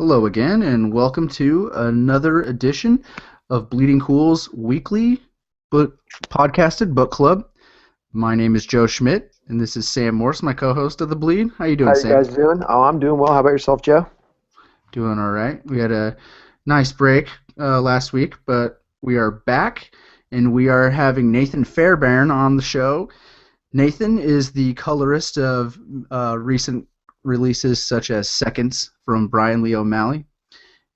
Hello again, and welcome to another edition of Bleeding Cool's weekly book podcasted book club. My name is Joe Schmidt, and this is Sam Morse, my co-host of the Bleed. How you doing, How you Sam? guys doing? Oh, I'm doing well. How about yourself, Joe? Doing all right. We had a nice break last week, but we are back, and we are having Nathan Fairbairn on the show. Nathan is the colorist of recent releases such as Seconds from Brian Lee O'Malley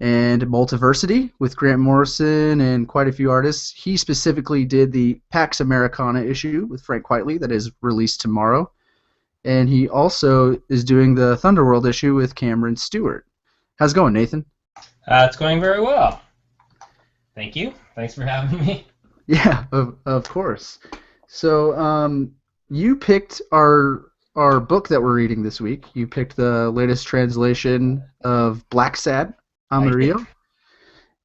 and Multiversity with Grant Morrison and quite a few artists. He specifically did the Pax Americana issue with Frank Quitely that is released tomorrow. And he also is doing the Thunderworld issue with Cameron Stewart. How's it going, Nathan? It's going very well. Thank you. Thanks for having me. Yeah, of course. So you picked our book that we're reading this week. You picked the latest translation of Blacksad, Amarillo.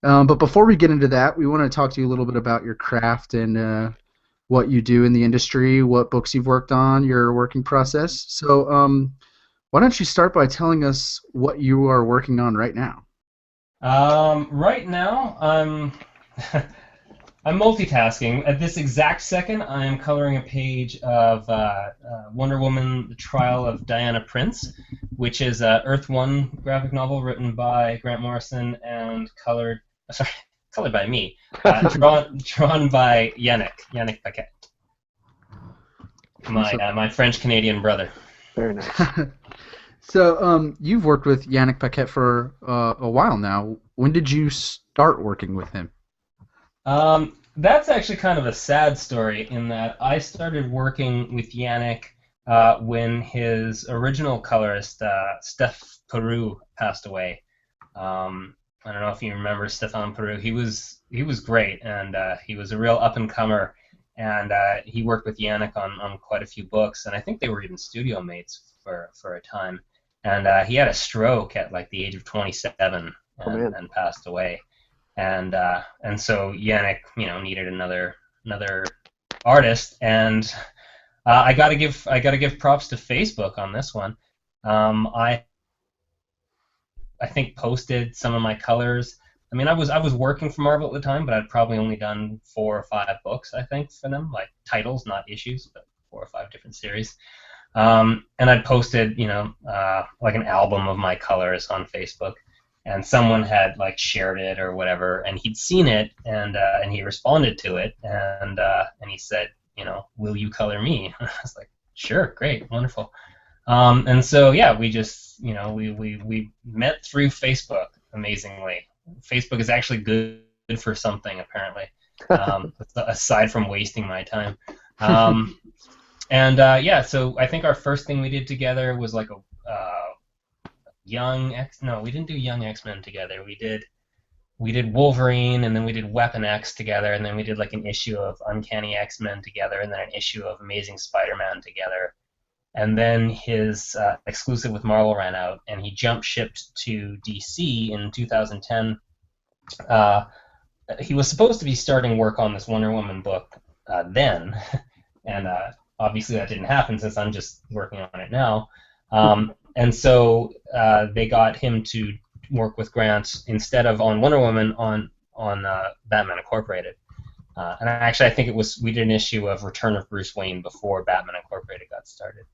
But before we get into that, we want to talk to you a little bit about your craft and what you do in the industry, what books you've worked on, your working process. So why don't you start by telling us what you are working on right now? Right now, I'm multitasking. At this exact second, I am coloring a page of Wonder Woman: The Trial of Diana Prince, which is a Earth One graphic novel written by Grant Morrison and colored by me, drawn by Yannick Paquet, my French Canadian brother. Very nice. So you've worked with Yannick Paquet for a while now. When did you start working with him? That's actually kind of a sad story in that I started working with Yannick when his original colorist, Steph Peru, passed away. I don't know if you remember Stefan Peru. He was great, and he was a real up-and-comer, and he worked with Yannick on quite a few books, and I think they were even studio mates for a time. And he had a stroke at like the age of 27 and passed away. And so Yannick, needed another artist, and I gotta give props to Facebook on this one. I think posted some of my colors. I mean, I was working for Marvel at the time, but I'd probably only done 4 or 5 books, I think, for them, like titles, not issues, but 4 or 5 different series. And I'd posted, like an album of my colors on Facebook. And someone had like shared it or whatever, and he'd seen it, and he responded to it, and he said, will you color me? I was like, sure, great, wonderful. And so yeah, we just we met through Facebook. Amazingly, Facebook is actually good for something apparently, aside from wasting my time. And yeah, so I think our first thing we did together was like a we didn't do Young X-Men together. We did Wolverine, and then we did Weapon X together, and then we did like an issue of Uncanny X-Men together, and then an issue of Amazing Spider-Man together. And then his exclusive with Marvel ran out, and he jump shipped to DC in 2010. He was supposed to be starting work on this Wonder Woman book then, and obviously that didn't happen since I'm just working on it now. And so they got him to work with Grant instead of on Wonder Woman on Batman Incorporated. And actually, I think we did an issue of Return of Bruce Wayne before Batman Incorporated got started.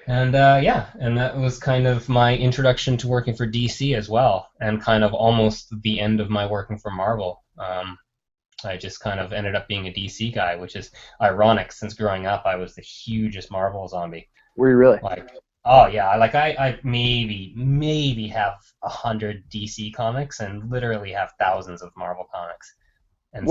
And yeah, and that was kind of my introduction to working for DC as well, and kind of almost the end of my working for Marvel. I just kind of ended up being a DC guy, which is ironic since growing up I was the hugest Marvel zombie. Were you really? Like, oh yeah, like I maybe have 100 DC comics and literally have thousands of Marvel comics. And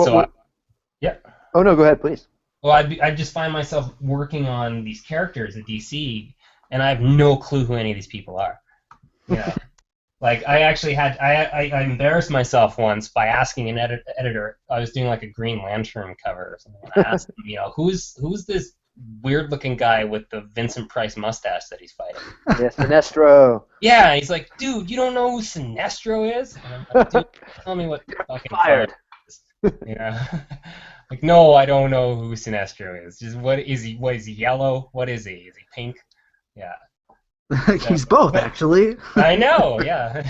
yeah. Oh no, go ahead, please. Well, I just find myself working on these characters at DC, and I have no clue who any of these people are. Like I actually I embarrassed myself once by asking an editor. I was doing like a Green Lantern cover or something, and I asked him, who's this weird-looking guy with the Vincent Price mustache that he's fighting? Yeah, Sinestro. Yeah, he's like, dude, you don't know who Sinestro is? And I'm like, dude, tell me what fucking Fired. Is. Like, no, I don't know who Sinestro is. Just what is he? What is he? Yellow? What is he? Is he pink? Yeah. He's both, actually. I know, yeah.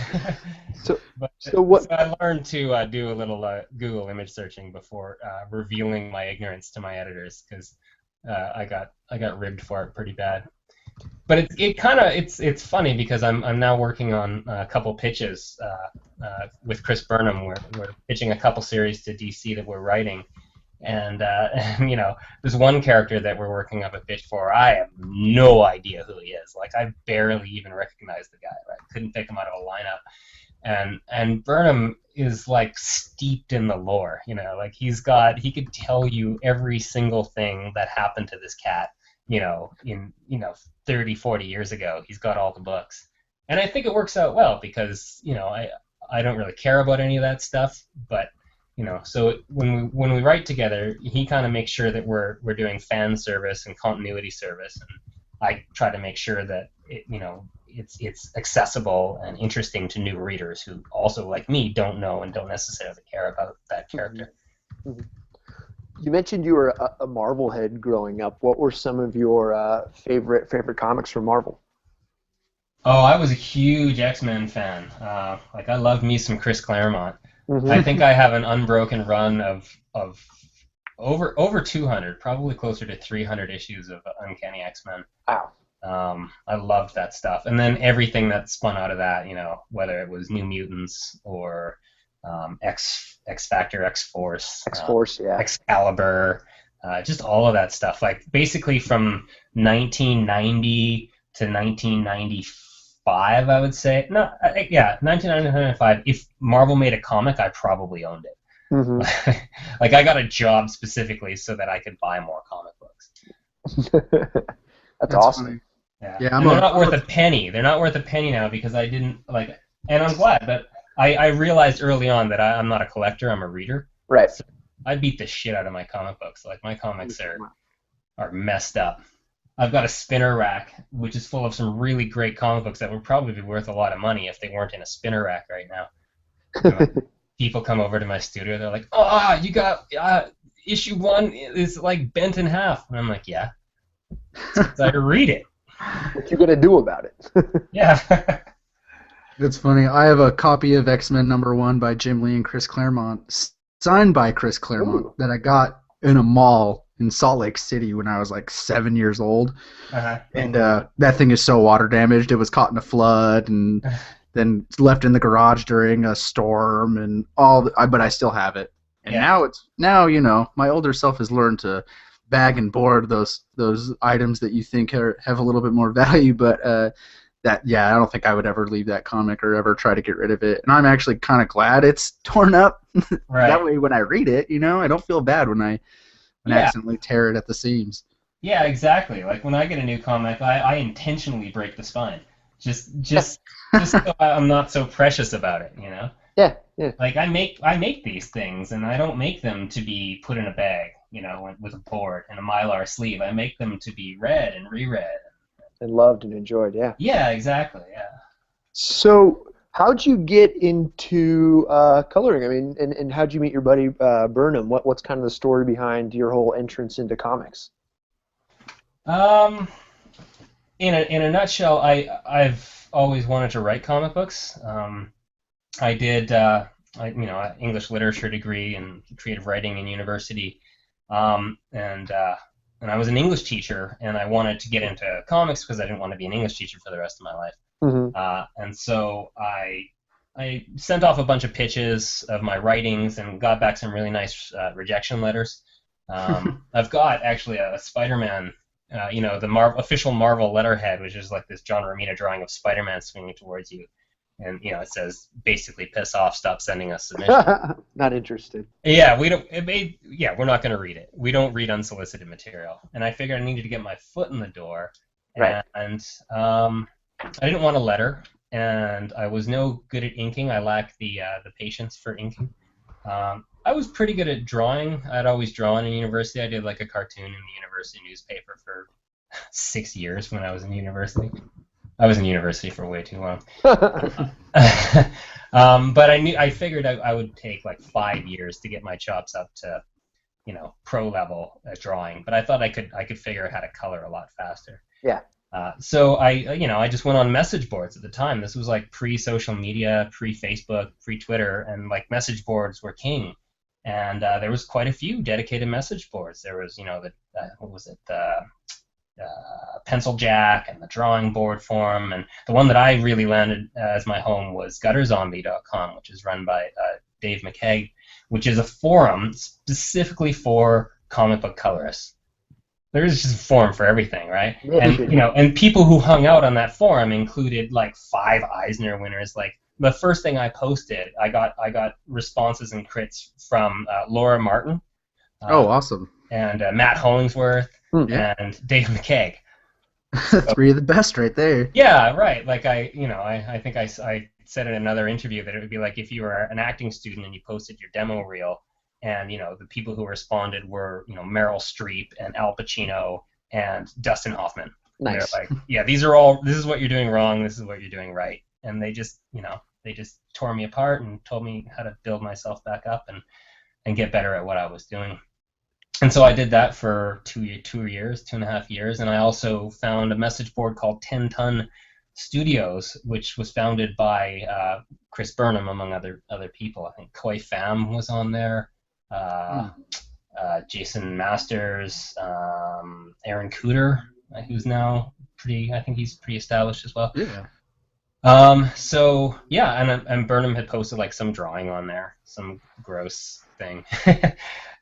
So, But so what? so I learned to do a little Google image searching before revealing my ignorance to my editors because I got ribbed for it pretty bad. But it's funny because I'm now working on a couple pitches with Chris Burnham. We're pitching a couple series to DC that we're writing, and there's one character that we're working up a pitch for. I have no idea who he is. Like I barely even recognize the guy. Right? Couldn't pick him out of a lineup. And Burnham is like steeped in the lore. Like he could tell you every single thing that happened to this cat. In 30, 40 years ago. He's got all the books. And I think it works out well because, I don't really care about any of that stuff, but so when we write together, he kind of makes sure that we're doing fan service and continuity service, and I try to make sure that it's accessible and interesting to new readers who also, like me, don't know and don't necessarily care about that character. Mm-hmm. You mentioned you were a Marvel head growing up. What were some of your favorite comics from Marvel? Oh, I was a huge X-Men fan. I loved me some Chris Claremont. Mm-hmm. I think I have an unbroken run of over 200, probably closer to 300 issues of Uncanny X-Men. Wow. I loved that stuff, and then everything that spun out of that, whether it was New Mutants or X Factor, X Force, Yeah. Excalibur, just all of that stuff. Like basically from 1990 to 1995, I would say. No, 1990 to 1995. If Marvel made a comic, I probably owned it. Mm-hmm. Like I got a job specifically so that I could buy more comic books. That's awesome. Funny. Yeah, Yeah, they're not worth a penny. They're not worth a penny now because I didn't like. And I'm glad that I realized early on that I'm not a collector. I'm a reader. Right. So I beat the shit out of my comic books. Like my comics are messed up. I've got a spinner rack which is full of some really great comic books that would probably be worth a lot of money if they weren't in a spinner rack right now. People come over to my studio. They're like, "Oh, you got issue 1 is like bent in half," and I'm like, "Yeah, I read it." What you gonna do about it? Yeah. It's funny. I have a copy of X-Men #1 by Jim Lee and Chris Claremont, signed by Chris Claremont, that I got in a mall in Salt Lake City when I was like 7 years old. Uh-huh. And that thing is so water damaged. It was caught in a flood and then left in the garage during a storm and but I still have it. And now my older self has learned to bag and board those items that you think have a little bit more value, but I don't think I would ever leave that comic or ever try to get rid of it. And I'm actually kind of glad it's torn up. Right. That way when I read it, I don't feel bad when I accidentally tear it at the seams. Yeah, exactly. Like when I get a new comic, I intentionally break the spine, just so I'm not so precious about it, Yeah. Like I make these things, and I don't make them to be put in a bag, with a board and a Mylar sleeve. I make them to be read and reread. And loved and enjoyed, yeah. Yeah, exactly. Yeah. So, how'd you get into coloring? I mean, and how'd you meet your buddy Burnham? What's kind of the story behind your whole entrance into comics? In a nutshell, I've always wanted to write comic books. I did an English literature degree and creative writing in university, and I was an English teacher, and I wanted to get into comics because I didn't want to be an English teacher for the rest of my life. Mm-hmm. And so I sent off a bunch of pitches of my writings and got back some really nice rejection letters. I've got actually a Spider-Man, the official Marvel letterhead, which is like this John Romita drawing of Spider-Man swinging towards you. And it says basically piss off, stop sending us submissions. Not interested. Yeah, we're not going to read it. We don't read unsolicited material. And I figured I needed to get my foot in the door. Right. And I didn't want a letter, and I was no good at inking. I lacked the patience for inking. I was pretty good at drawing. I'd always drawn in university. I did like a cartoon in the university newspaper for 6 years when I was in university. I was in university for way too long. But I figured I would take like 5 years to get my chops up to, pro level at drawing. But I thought I could figure out how to color a lot faster. Yeah. So I just went on message boards at the time. This was like pre-social media, pre-Facebook, pre-Twitter, and like message boards were king. And there was quite a few dedicated message boards. There was, what was it, the Pencil Jack and the Drawing Board Forum, and the one that I really landed as my home was gutterzombie.com, which is run by Dave McKeag, which is a forum specifically for comic book colorists. There's just a forum for everything, right? Yeah, And people who hung out on that forum included like 5 Eisner winners. Like the first thing I posted, I got responses and crits from Laura Martin. Oh, awesome. And Matt Hollingsworth Yeah. and Dave McKeag. 3 of the best right there. Yeah, right. Like I think I said in another interview that it would be like if you were an acting student and you posted your demo reel, and the people who responded were Meryl Streep and Al Pacino and Dustin Hoffman. Nice. They're like, yeah, this is what you're doing wrong, this is what you're doing right, and they just tore me apart and told me how to build myself back up and get better at what I was doing. And so I did that for 2.5 years, and I also found a message board called 10 Ton Studios, which was founded by Chris Burnham, among other people. I think Koi Pham was on there, Jason Masters, Aaron Cooter, who's now I think he's pretty established as well. Yeah. So yeah, and Burnham had posted like some drawing on there, some gross thing.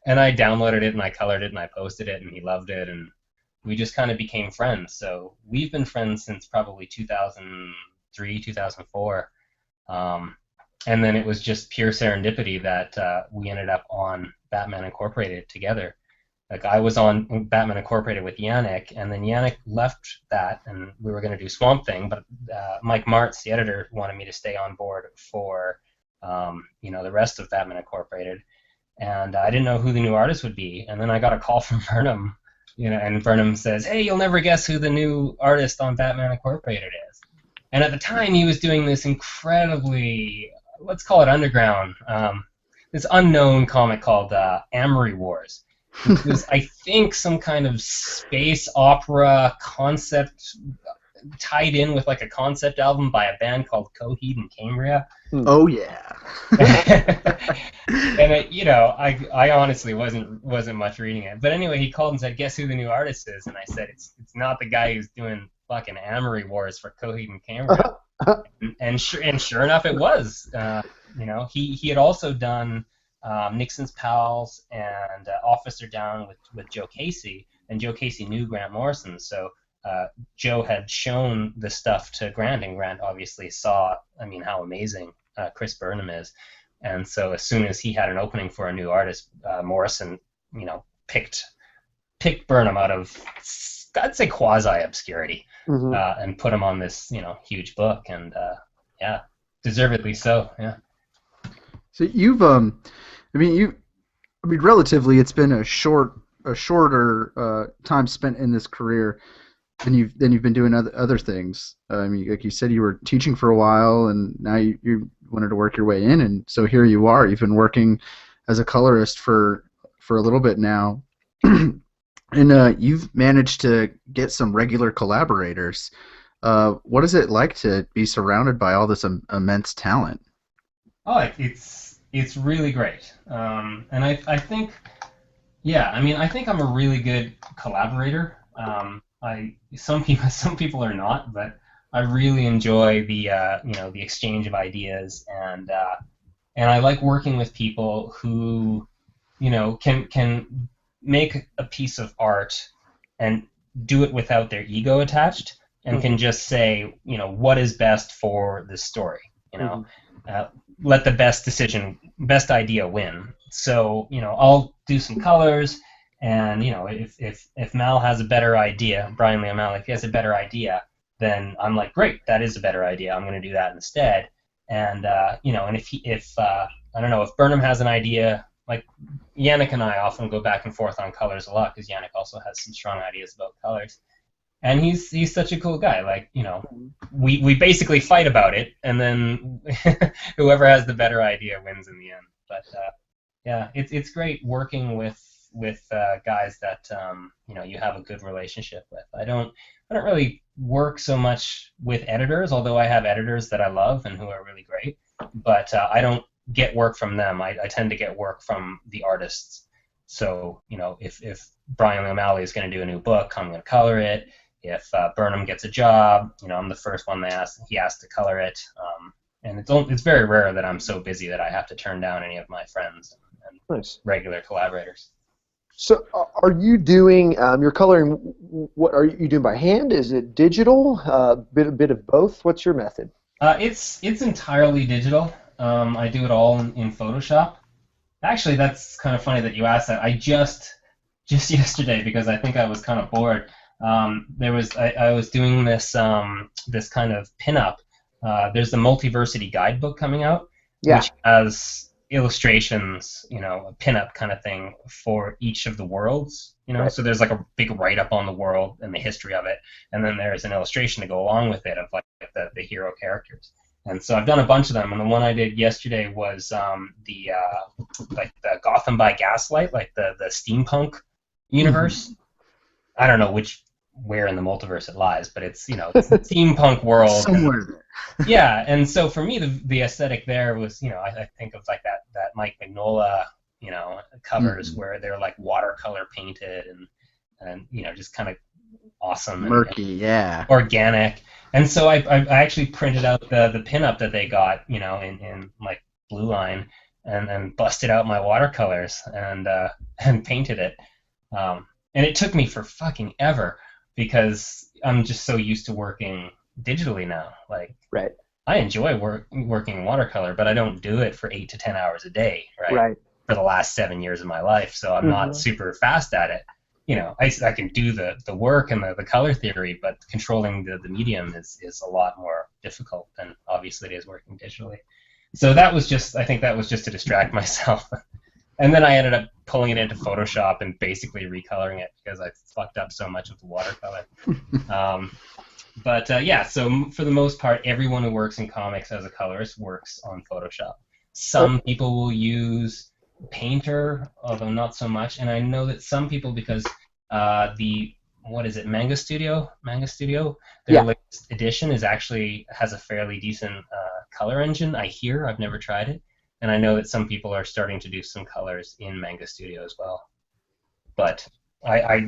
And I downloaded it and I colored it and I posted it and he loved it, and we just kind of became friends. So we've been friends since probably 2003, 2004. And then it was just pure serendipity that we ended up on Batman Incorporated together. Like I was on Batman Incorporated with Yannick, and then Yannick left that, and we were going to do Swamp Thing, but Mike Martz, the editor, wanted me to stay on board for the rest of Batman Incorporated. And I didn't know who the new artist would be. And then I got a call from Burnham, and Burnham says, "Hey, you'll never guess who the new artist on Batman Incorporated is." And at the time, he was doing this incredibly, let's call it underground, this unknown comic called Amory Wars. Which was, I think, some kind of space opera concept tied in with like a concept album by a band called Coheed and Cambria. Oh yeah. And I honestly wasn't much reading it. But anyway, he called and said, "Guess who the new artist is?" And I said, "It's not the guy who's doing fucking Amory Wars for Coheed and Cambria." and sure enough, it was. He had also done Nixon's Pals and Officer Down with Joe Casey, and Joe Casey knew Grant Morrison, so Joe had shown the stuff to Grant, and Grant obviously saw, how amazing Chris Burnham is, and so as soon as he had an opening for a new artist, Morrison, picked Burnham out of, I'd say, quasi-obscurity, and put him on this, huge book, and yeah, deservedly so, yeah. So you've relatively, it's been a shorter time spent in this career than you've been doing other things. Like you said, you were teaching for a while, and now you wanted to work your way in, and so here you are. You've been working as a colorist for a little bit now, and you've managed to get some regular collaborators. What is it like to be surrounded by all this immense talent? Oh, it's really great, and I think, yeah, I think I'm a really good collaborator. Some people are not, but I really enjoy the the exchange of ideas, and I like working with people who can make a piece of art and do it without their ego attached, and can just say what is best for this story. Let the best idea win. So I'll do some colors. And if Mal has a better idea, Brian Lee O'Malley, if he has a better idea, then I'm like, great, that is a better idea. I'm going to do that instead. And and if I don't know, if Burnham has an idea, like Yannick and I often go back and forth on colors a lot, because Yannick also has some strong ideas about colors. And he's such a cool guy. Like we basically fight about it, and then whoever has the better idea wins in the end. But yeah, it's great working with guys that you have a good relationship with. I don't really work so much with editors, although I have editors that I love and who are really great. But I don't get work from them. I tend to get work from the artists. So, if Brian O'Malley is going to do a new book, I'm going to color it. If Burnham gets a job, I'm the first one he asks to color it. And it's very rare that I'm so busy that I have to turn down any of my friends and Nice. regular collaborators. So, are you doing your coloring? What are you doing by hand? Is it digital? Bit of both. What's your method? It's entirely digital. I do it all in Photoshop. Actually, that's kind of funny that you asked that. I just yesterday, because I think I was kind of bored. I was doing this this kind of pinup. There's the Multiversity guidebook coming out, which has illustrations, a pinup kind of thing for each of the worlds. Right. So there's like a big write-up on the world and the history of it, and then there's an illustration to go along with it of like the hero characters. And so I've done a bunch of them, and the one I did yesterday was the Gotham by Gaslight, like the steampunk universe. I don't know where in the multiverse it lies, but it's it's the steampunk world. Somewhere there. Yeah, and so for me the aesthetic there was I think of like that Mike Mignola covers where they're like watercolor painted and just kind of awesome, murky, and organic. And so I actually printed out the pinup that they got in like Blue Line and busted out my watercolors and painted it. And it took me for fucking ever because I'm just so used to working digitally now. Like, right. I enjoy working watercolor, but I don't do it for 8 to 10 hours a day, right? Right. For the last 7 years of my life, so I'm not super fast at it. I can do the work and the color theory, but controlling the medium is a lot more difficult than obviously it is working digitally. So I think that was just to distract myself. And then I ended up pulling it into Photoshop and basically recoloring it because I fucked up so much with the watercolor. So for the most part, everyone who works in comics as a colorist works on Photoshop. Some people will use Painter, although not so much. And I know that some people, because Manga Studio, their latest edition has a fairly decent color engine. I've never tried it. And I know that some people are starting to do some colors in Manga Studio as well. But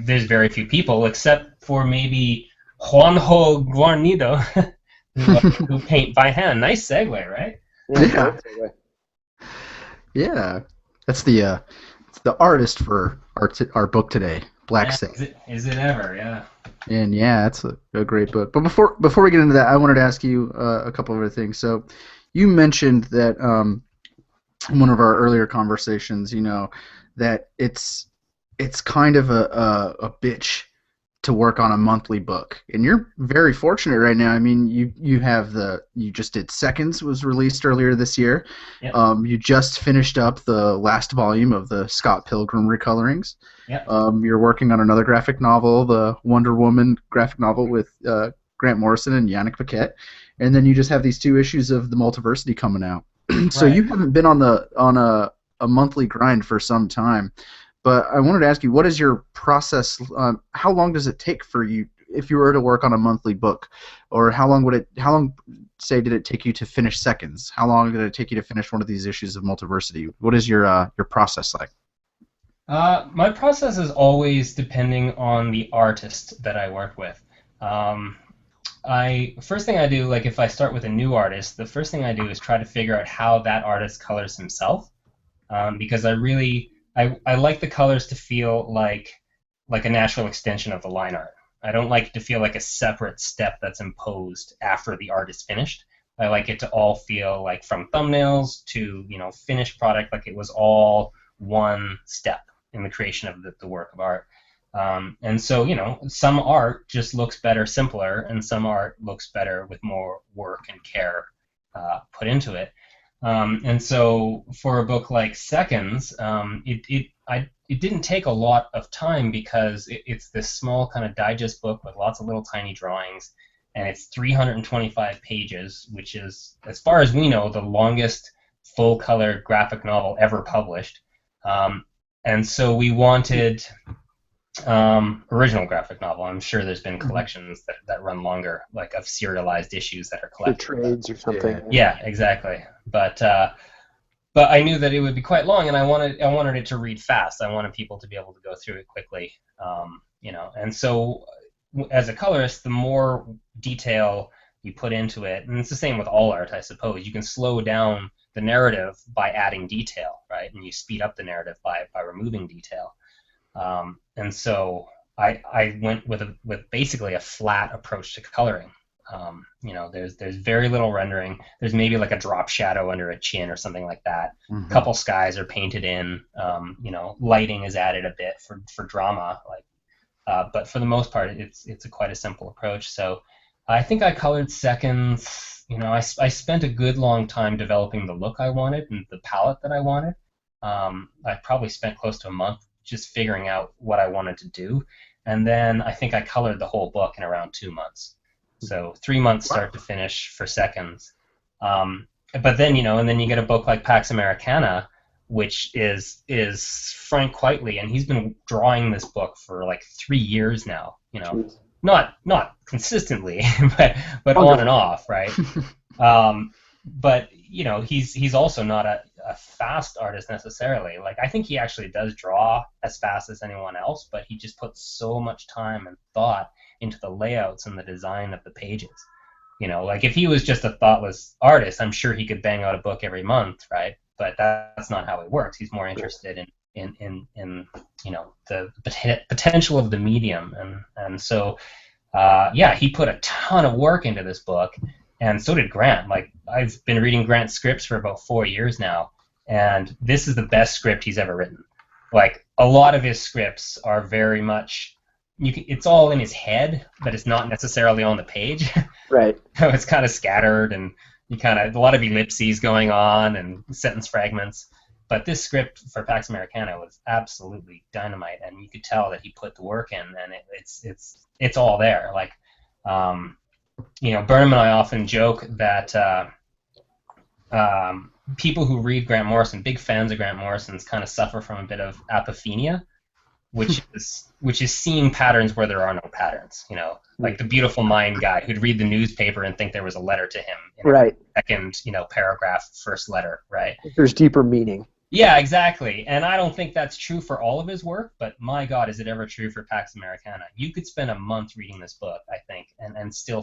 there's very few people, except for maybe Juanjo Guarnido, who paint by hand. Nice segue, right? Yeah. That's the artist for our book today, Blacksad. Is it ever? Yeah. And yeah, it's a great book. But before we get into that, I wanted to ask you a couple of other things. So you mentioned that in one of our earlier conversations, that it's kind of a bitch to work on a monthly book, and you're very fortunate right now. I mean, you just did Seconds, was released earlier this year. Yep. You just finished up the last volume of the Scott Pilgrim recolorings. Yep. You're working on another graphic novel, the Wonder Woman graphic novel with Grant Morrison and Yannick Paquette, and then you just have these 2 issues of the Multiversity coming out. So right. You haven't been on a monthly grind for some time. But I wanted to ask you, what is your process? How long does it take for you if you were to work on a monthly book, or how long did it take you to finish Seconds? How long did it take you to finish one of these issues of Multiversity? What is your process like? My process is always depending on the artist that I work with. First thing I do, like if I start with a new artist, the first thing I do is try to figure out how that artist colors himself, because I like the colors to feel like a natural extension of the line art. I don't like it to feel like a separate step that's imposed after the art is finished. I like it to all feel like from thumbnails to finished product, like it was all one step in the creation of the work of art. And so some art just looks better simpler, and some art looks better with more work and care put into it. And so for a book like Seconds, it didn't take a lot of time because it's this small kind of digest book with lots of little tiny drawings, and it's 325 pages, which is, as far as we know, the longest full-color graphic novel ever published. And so we wanted Original graphic novel. I'm sure there's been collections that run longer, like of serialized issues that are For collected. trades or something. Yeah, exactly. But I knew that it would be quite long, and I wanted it to read fast. I wanted people to be able to go through it quickly, And so, as a colorist, the more detail you put into it, and it's the same with all art, I suppose. You can slow down the narrative by adding detail, right? And you speed up the narrative by removing detail. And so I went with basically a flat approach to coloring. There's very little rendering. There's maybe like a drop shadow under a chin or something like that. Mm-hmm. A couple skies are painted in. Lighting is added a bit for drama. But for the most part, it's quite a simple approach. So I think I colored seconds. I spent a good long time developing the look I wanted and the palette that I wanted. I probably spent close to a month just figuring out what I wanted to do. And then I think I colored the whole book in around 2 months. So 3 months start to finish for seconds. But then, and then you get a book like Pax Americana, which is Frank Quitely, and he's been drawing this book for like 3 years now, Jeez. Not consistently, but on and off, right? But he's also not a fast artist necessarily. Like, I think he actually does draw as fast as anyone else, but he just puts so much time and thought into the layouts and the design of the pages. Like if he was just a thoughtless artist, I'm sure he could bang out a book every month, right? But that's not how it works. He's more interested in the potential of the medium, and so he put a ton of work into this book. And so did Grant. Like, I've been reading Grant's scripts for about 4 years now, and this is the best script he's ever written. Like, a lot of his scripts are very much, it's all in his head, but it's not necessarily on the page. Right. It's kind of scattered, and a lot of ellipses going on and sentence fragments. But this script for Pax Americana was absolutely dynamite, and you could tell that he put the work in, and it's all there. Like, Burnham and I often joke that people who read Grant Morrison, big fans of Grant Morrison's, kind of suffer from a bit of apophenia, which is seeing patterns where there are no patterns. Like the Beautiful Mind guy who'd read the newspaper and think there was a letter to him in right. Second, paragraph, first letter, right? There's deeper meaning. Yeah, exactly. And I don't think that's true for all of his work, but my God, is it ever true for Pax Americana? You could spend a month reading this book, I think, and still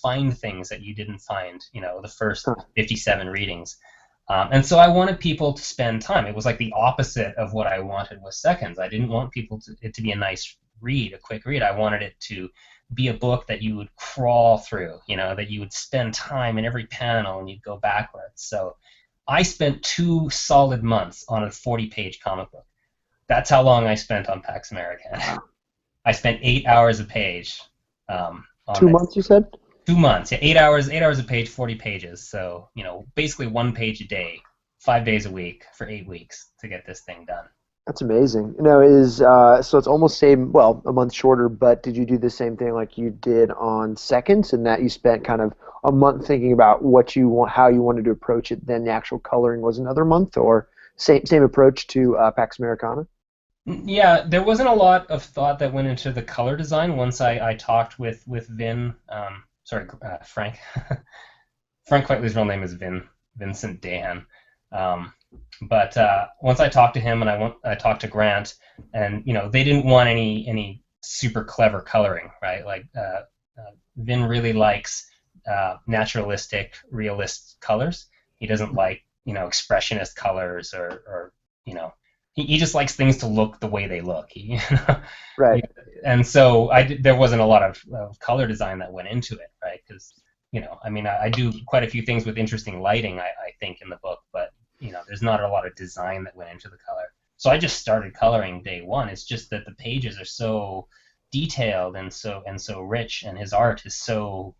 find things that you didn't find, the first 57 readings. And so I wanted people to spend time. It was like the opposite of what I wanted with Seconds. I didn't want it to be a nice read, a quick read. I wanted it to be a book that you would crawl through, that you would spend time in every panel and you'd go backwards. So I spent 2 solid months on a 40-page comic book. That's how long I spent on Pax Americana. I spent 8 hours a page. On 2 months, you said? 2 months. Yeah, 8 hours a page, 40 pages. So, basically 1 page a day, 5 days a week for 8 weeks to get this thing done. That's amazing. So it's almost a month shorter, but did you do the same thing like you did on Seconds, in that you spent kind of a month thinking about what you want, how you wanted to approach it, then the actual coloring was another month, or same approach to Pax Americana? Yeah, there wasn't a lot of thought that went into the color design once I talked with Frank. Frank Quitely's real name is Vincent Dahan. But once I talked to him and I talked to Grant, and they didn't want any super clever coloring, right? Like Vin really likes naturalistic, realist colors. He doesn't like expressionist colors or he just likes things to look the way they look. Right. And so there wasn't a lot of color design that went into it, right? Because I do quite a few things with interesting lighting, I think, in the book, but there's not a lot of design that went into the color. So I just started coloring day one. It's just that the pages are so detailed and so rich, and his art is so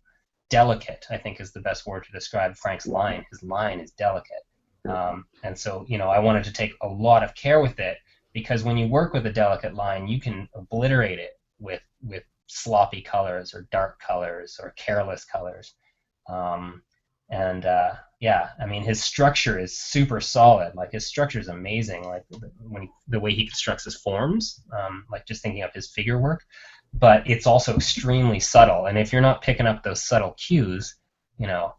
delicate, I think is the best word to describe Frank's line. His line is delicate. And so, I wanted to take a lot of care with it, because when you work with a delicate line, you can obliterate it with sloppy colors or dark colors or careless colors. yeah, I mean, his structure is super solid. Like, his structure is amazing. Like, the way he constructs his forms, like just thinking of his figure work. But it's also extremely subtle. And if you're not picking up those subtle cues, you know,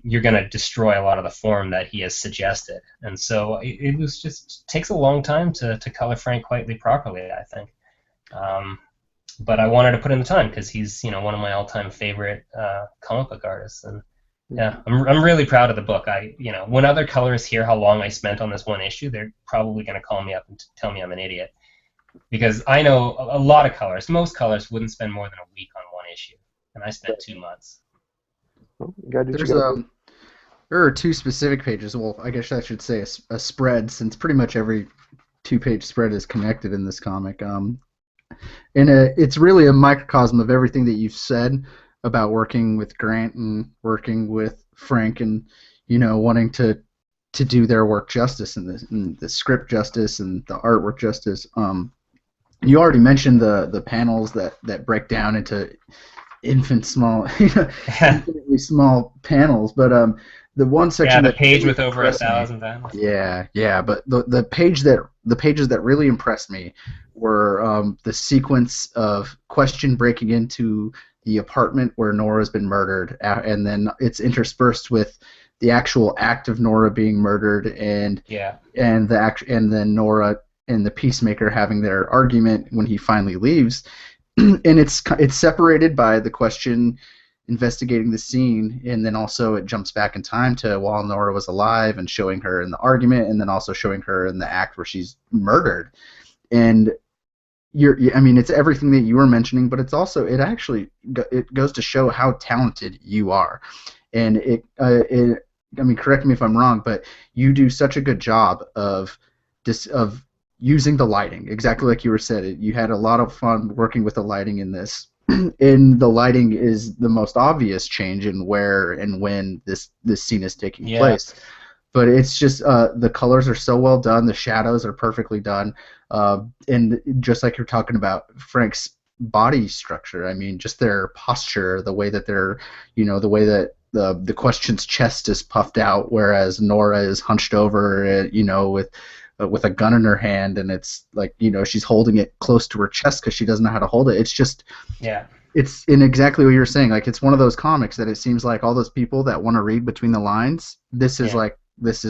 you're going to destroy a lot of the form that he has suggested. And so it was just takes a long time to color Frank Quitely properly, I think. But I wanted to put in the time because he's, you know, one of my all-time favorite comic book artists. And yeah, I'm really proud of the book. You know, when other colorists hear how long I spent on this one issue, they're probably going to call me up and tell me I'm an idiot. Because I know a lot of colorists, most colorists wouldn't spend more than a week on one issue, and I spent 2 months. Well, you gotta do there are 2 specific pages. Well, I guess I should say a spread, since pretty much every 2-page spread is connected in this comic. And it's really a microcosm of everything that you've said about working with Grant and working with Frank, and, you know, wanting to do their work justice and the script justice and the artwork justice. You already mentioned the panels that break down into infinitely small panels, but the one section, the page with over 1,000 panels. Yeah, but the pages that really impressed me were the sequence of Question breaking into the apartment where Nora's been murdered, and then it's interspersed with the actual act of Nora being murdered, and then Nora and the Peacemaker having their argument when he finally leaves. And it's separated by the Question investigating the scene, and then also it jumps back in time to while Nora was alive and showing her in the argument, and then also showing her in the act where she's murdered. And I mean, it's everything that you were mentioning, but it goes to show how talented you are. And I mean, correct me if I'm wrong, but you do such a good job of using the lighting, exactly like you were said. You had a lot of fun working with the lighting in this. And the lighting is the most obvious change in where and when this scene is taking place. But it's just the colors are so well done, the shadows are perfectly done, and just like you're talking about Frank's body structure, I mean, just their posture, the way that they're, you know, the way that the Question's chest is puffed out, whereas Nora is hunched over, you know, with a gun in her hand, and it's like, you know, she's holding it close to her chest because she doesn't know how to hold it. It's just, it's in exactly what you're saying. Like, it's one of those comics that it seems like all those people that want to read between the lines, this is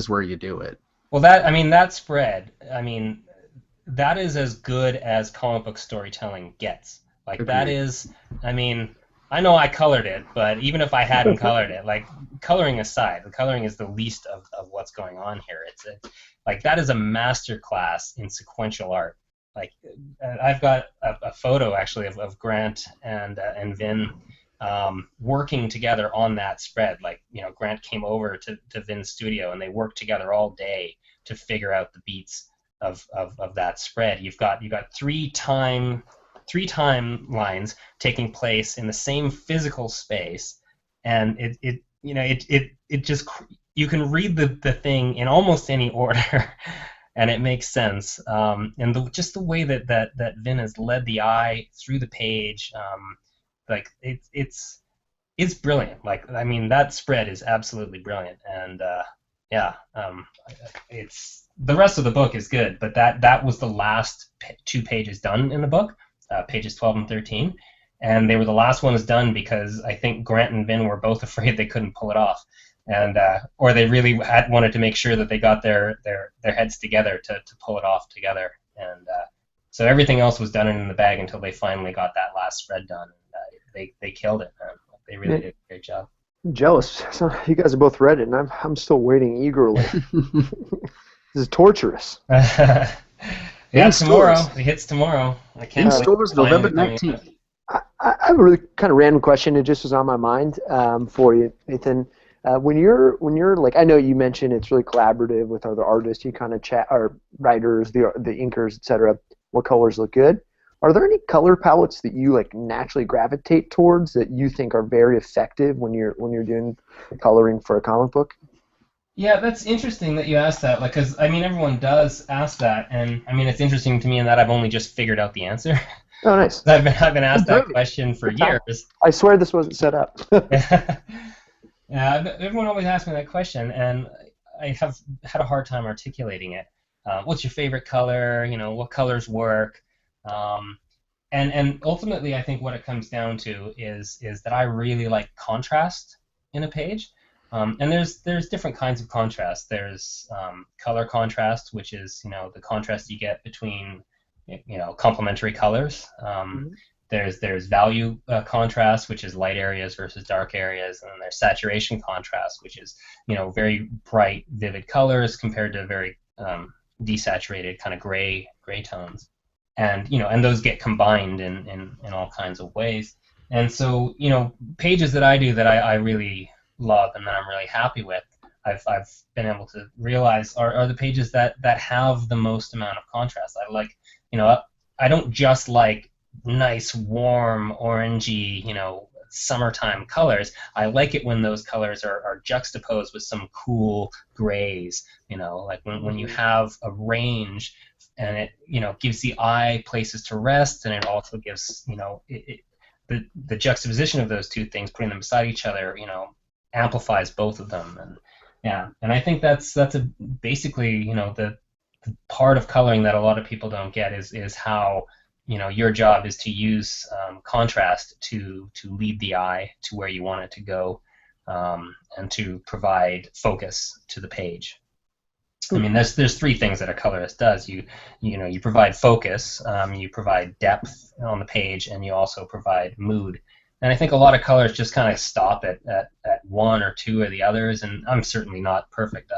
where you do it. Well, that spread, I mean, that is as good as comic book storytelling gets. Like, agreed. That is, I mean, I know I colored it, but even if I hadn't colored it, like, coloring aside, the coloring is the least of what's going on here. Like, that is a master class in sequential art. Like, I've got a photo actually of Grant and Vin working together on that spread. Like, you know, Grant came over to Vin's studio and they worked together all day to figure out the beats of that spread. You've got three timelines taking place in the same physical space, and it just, you can read the thing in almost any order, and it makes sense. And just the way that Vin has led the eye through the page, like it's brilliant. Like, I mean, that spread is absolutely brilliant, and it's, the rest of the book is good, but that was the last 2 pages done in the book, pages 12 and 13, and they were the last ones done because I think Grant and Vin were both afraid they couldn't pull it off, and or they really wanted to make sure that they got their heads together to pull it off together, and so everything else was done in the bag until they finally got that last spread done. They killed it, man. They really did a great job. I'm jealous. So you guys have both read it, and I'm still waiting eagerly. This is torturous. Yeah, tomorrow. It hits tomorrow. I can't. In stores November 19th. I have a really kind of random question. It just was on my mind for you, Nathan. When you're like, I know you mentioned it's really collaborative with other artists. You kind of chat, or writers, the inkers, etc. What colors look good? Are there any color palettes that you like naturally gravitate towards that you think are very effective when you're doing coloring for a comic book? Yeah, that's interesting that you asked that. Like, because I mean, everyone does ask that, and I mean, it's interesting to me in that I've only just figured out the answer. Oh, nice. I've been asked that question for years. I swear this wasn't set up. Yeah, everyone always asks me that question, and I have had a hard time articulating it. What's your favorite color? You know, what colors work? Um, and ultimately, I think what it comes down to is that I really like contrast in a page. And there's different kinds of contrast. There's color contrast, which is the contrast you get between complementary colors. Mhm. There's value contrast, which is light areas versus dark areas, and then there's saturation contrast, which is very bright, vivid colors compared to very desaturated kind of gray tones, and those get combined in all kinds of ways. And so pages that I do that I really love and that I'm really happy with, I've been able to realize are the pages that have the most amount of contrast. I like I don't just like nice, warm, orangey, summertime colors. I like it when those colors are juxtaposed with some cool grays, like when you Mhm. have a range and it, gives the eye places to rest, and it also gives, the juxtaposition of those two things, putting them beside each other, amplifies both of them. And yeah, and I think that's basically, the part of coloring that a lot of people don't get is how your job is to use contrast to lead the eye to where you want it to go, and to provide focus to the page. I mean, there's three things that a colorist does. You provide focus, you provide depth on the page, and you also provide mood. And I think a lot of colorists just kind of stop at one or two or the others, and I'm certainly not perfect.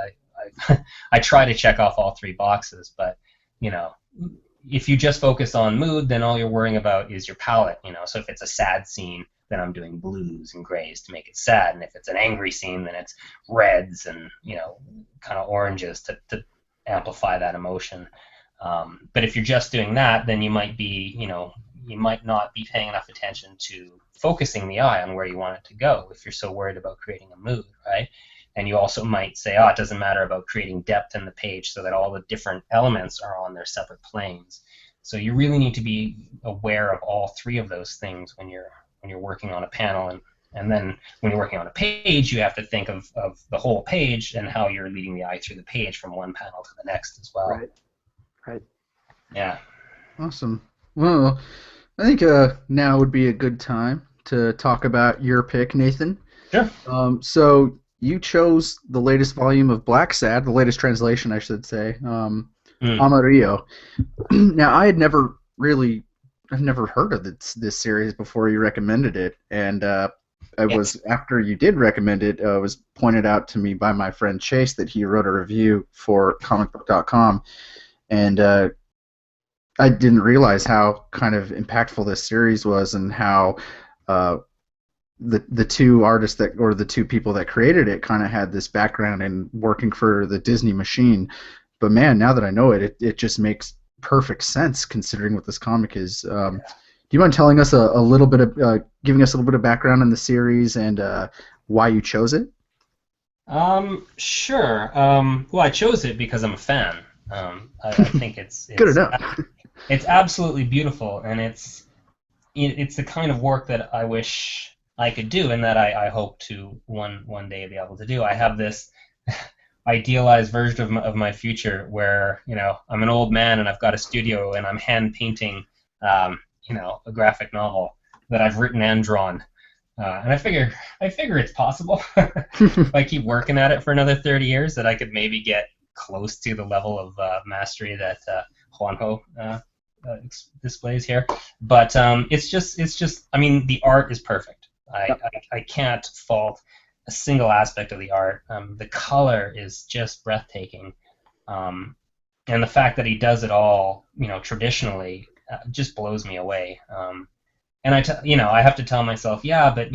I try to check off all three boxes, but you know, if you just focus on mood, then all you're worrying about is your palette. So if it's a sad scene, then I'm doing blues and grays to make it sad, and if it's an angry scene, then it's reds and kind of oranges to amplify that emotion. But if you're just doing that, then you might not be paying enough attention to focusing the eye on where you want it to go if you're so worried about creating a mood, right? And you also might say, oh, it doesn't matter about creating depth in the page so that all the different elements are on their separate planes. So you really need to be aware of all three of those things when you're working on a panel, and then when you're working on a page, you have to think of the whole page and how you're leading the eye through the page from one panel to the next as well. Right. Right. Yeah. Awesome. Well, I think now would be a good time to talk about your pick, Nathan. Sure. So you chose the latest volume of Blacksad, the latest translation, I should say, Mm. Amarillo. Now, I've never heard of this series before you recommended it, and I Yeah. was after you did recommend it, it was pointed out to me by my friend Chase that he wrote a review for comicbook.com, and I didn't realize how kind of impactful this series was, and how uh, the two artists that or the two people that created it kind of had this background in working for the Disney machine. But man, now that I know it just makes perfect sense considering what this comic is. Do you mind telling us a little bit of giving us a little bit of background in the series and why you chose it? Sure. Well, I chose it because I'm a fan. I think it's Good it's enough. it's absolutely beautiful, and it's the kind of work that I wish I could do, and that I hope to one day be able to do. I have this idealized version of my future where I'm an old man and I've got a studio and I'm hand painting a graphic novel that I've written and drawn. And I figure it's possible if I keep working at it for another 30 years that I could maybe get close to the level of mastery that Juanjo displays here. But it's just I mean, the art is perfect. I can't fault a single aspect of the art. The color is just breathtaking, um, and the fact that he does it all traditionally just blows me away. And I have to tell myself, yeah, but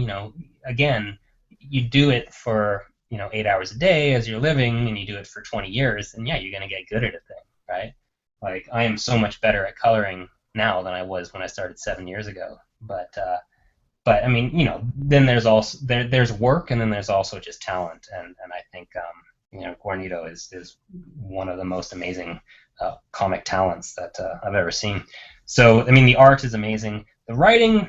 again, you do it for 8 hours a day as you're living, and you do it for 20 years, and yeah, you're gonna get good at a thing, right? Like I am so much better at coloring now than I was when I started 7 years ago. But I mean, then there's also there's work, and then there's also just talent, and I think Guarnido is one of the most amazing comic talents that I've ever seen. So I mean, the art is amazing. The writing,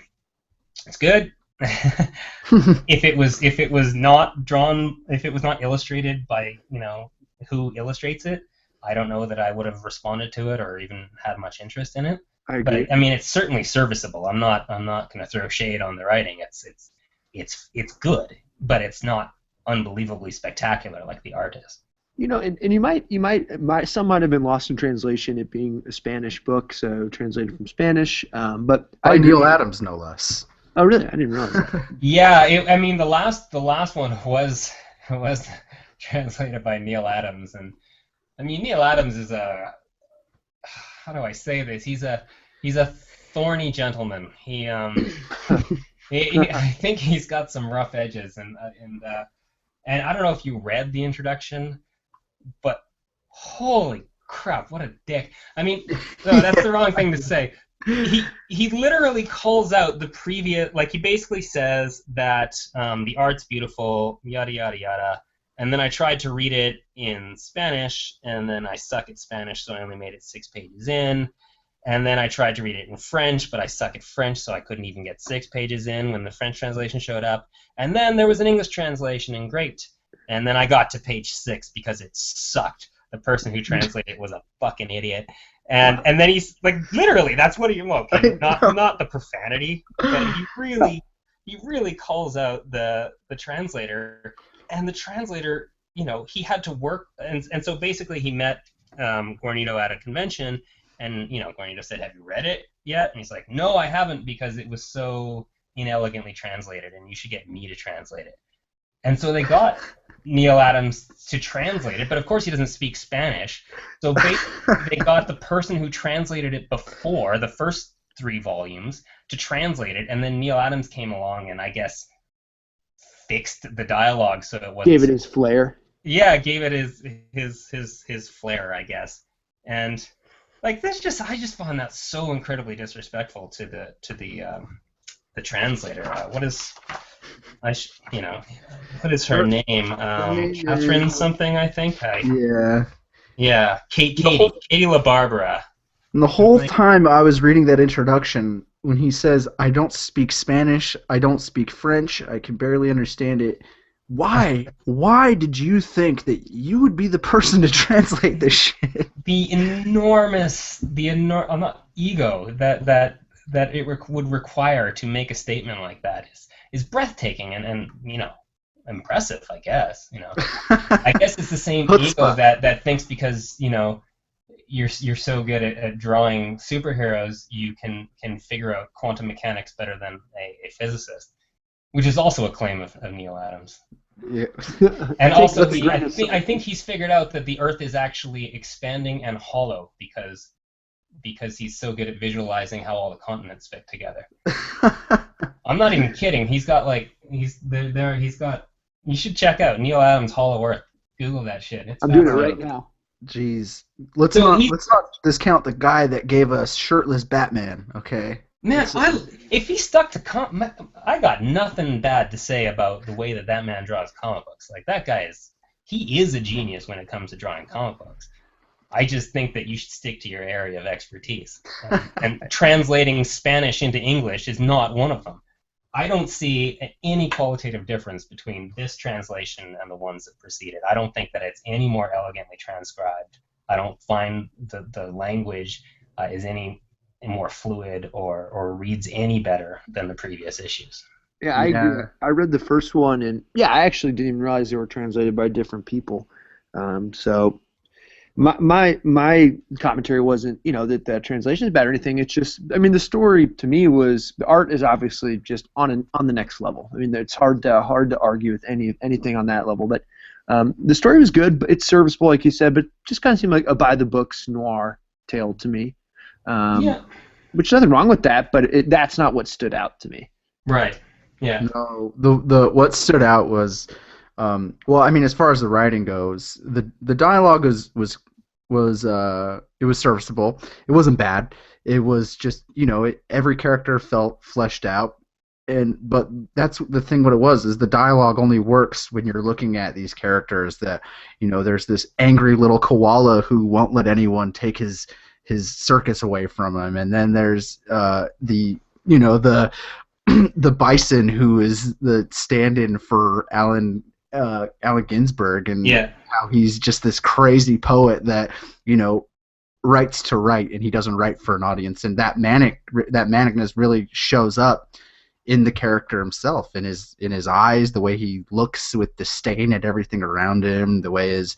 it's good. if it was not drawn, if it was not illustrated by who illustrates it, I don't know that I would have responded to it or even had much interest in it. I agree. But I mean, it's certainly serviceable. I'm not going to throw shade on the writing. It's good, but it's not unbelievably spectacular like the art is. And some might have been lost in translation, it being a Spanish book, so translated from Spanish. But By Neil Adams, no less. Oh, really? I didn't realize that. Yeah, I mean, the last one was translated by Neil Adams, and I mean, Neil Adams is how do I say this? He's a thorny gentleman. I think he's got some rough edges, and I don't know if you read the introduction, but holy crap, what a dick! I mean, no, that's the wrong thing to say. He literally calls out the previous, like he basically says that the art's beautiful, yada yada yada, and then I tried to read it in Spanish, and then I suck at Spanish, so I only made it 6 pages in. And then I tried to read it in French, but I suck at French, so I couldn't even get 6 pages in when the French translation showed up. And then there was an English translation, and great. And then I got to page 6 because it sucked. The person who translated it was a fucking idiot. And then he's like, literally, that's what not the profanity, but he really calls out the translator. And the translator, he had to work, and so basically he met Guarnido at a convention, and Guarnido said, "Have you read it yet?" And he's like, "No, I haven't, because it was so inelegantly translated, and you should get me to translate it." And so they got Neil Adams to translate it, but of course he doesn't speak Spanish, so they got the person who translated it before the first 3 volumes to translate it, and then Neil Adams came along and I guess fixed the dialogue so it wasn't. Gave it his flair. Yeah, gave it his flair, I guess. And like I just found that so incredibly disrespectful to the translator. What is her name? Catherine something, I think. Yeah, Katie LaBarbera. And the whole time I was reading that introduction, when he says, "I don't speak Spanish, I don't speak French, I can barely understand it," why did you think that you would be the person to translate this shit? The enormous ego that it would require to make a statement like that is breathtaking and impressive, I guess. I guess it's the same ego that thinks because you're so good at drawing superheroes, you can figure out quantum mechanics better than a physicist, which is also a claim of Neil Adams. Yeah. And also, I think he's figured out that the Earth is actually expanding and hollow because he's so good at visualizing how all the continents fit together. I'm not even kidding. He's got you should check out Neil Adams' Hollow Earth. Google that shit. I'm doing it right now. Jeez. Let's not discount the guy that gave us shirtless Batman, okay? Man, if he stuck to I got nothing bad to say about the way that man draws comic books. Like, that guy he is a genius when it comes to drawing comic books. I just think that you should stick to your area of expertise. And translating Spanish into English is not one of them. I don't see any qualitative difference between this translation and the ones that preceded. I don't think that it's any more elegantly transcribed. I don't find the language is any more fluid or reads any better than the previous issues. Yeah, I agree. I read the first one, and I actually didn't even realize they were translated by different people. So my commentary wasn't, that the translation is bad or anything. It's just, I mean, the story to me was, the art is obviously just on the next level. I mean, it's hard to argue with anything on that level. But the story was good, but it's serviceable, like you said. But just kind of seemed like a by the books noir tale to me. Which nothing wrong with that, but that's not what stood out to me. Right. Yeah. No, the what stood out was, well, I mean, as far as the writing goes, the dialogue was it was serviceable. It wasn't bad. It was just, every character felt fleshed out. But that's the thing. What it was is the dialogue only works when you're looking at these characters that, there's this angry little koala who won't let anyone take his circus away from him, and then there's the the Bison, who is the stand-in for Allen Ginsberg, and how he's just this crazy poet that writes to write, and he doesn't write for an audience, and that manicness really shows up in the character himself, in his eyes, the way he looks with disdain at everything around him, the way his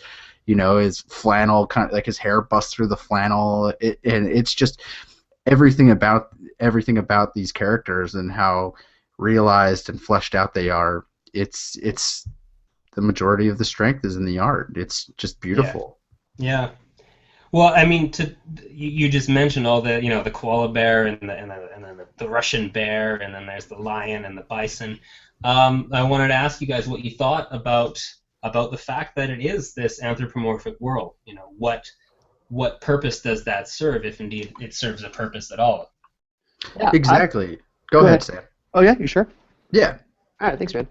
flannel, kind of like his hair busts through the flannel, and it's just everything about these characters and how realized and fleshed out they are. It's the majority of the strength is in the art. It's just beautiful. Yeah. Well, I mean, you just mentioned all the the koala bear and then the Russian bear, and then there's the lion and the bison. I wanted to ask you guys what you thought about the fact that it is this anthropomorphic world. What purpose does that serve, if indeed it serves a purpose at all? Yeah, exactly. Go ahead, Sam. Oh yeah, you sure? Yeah. All right, thanks, man.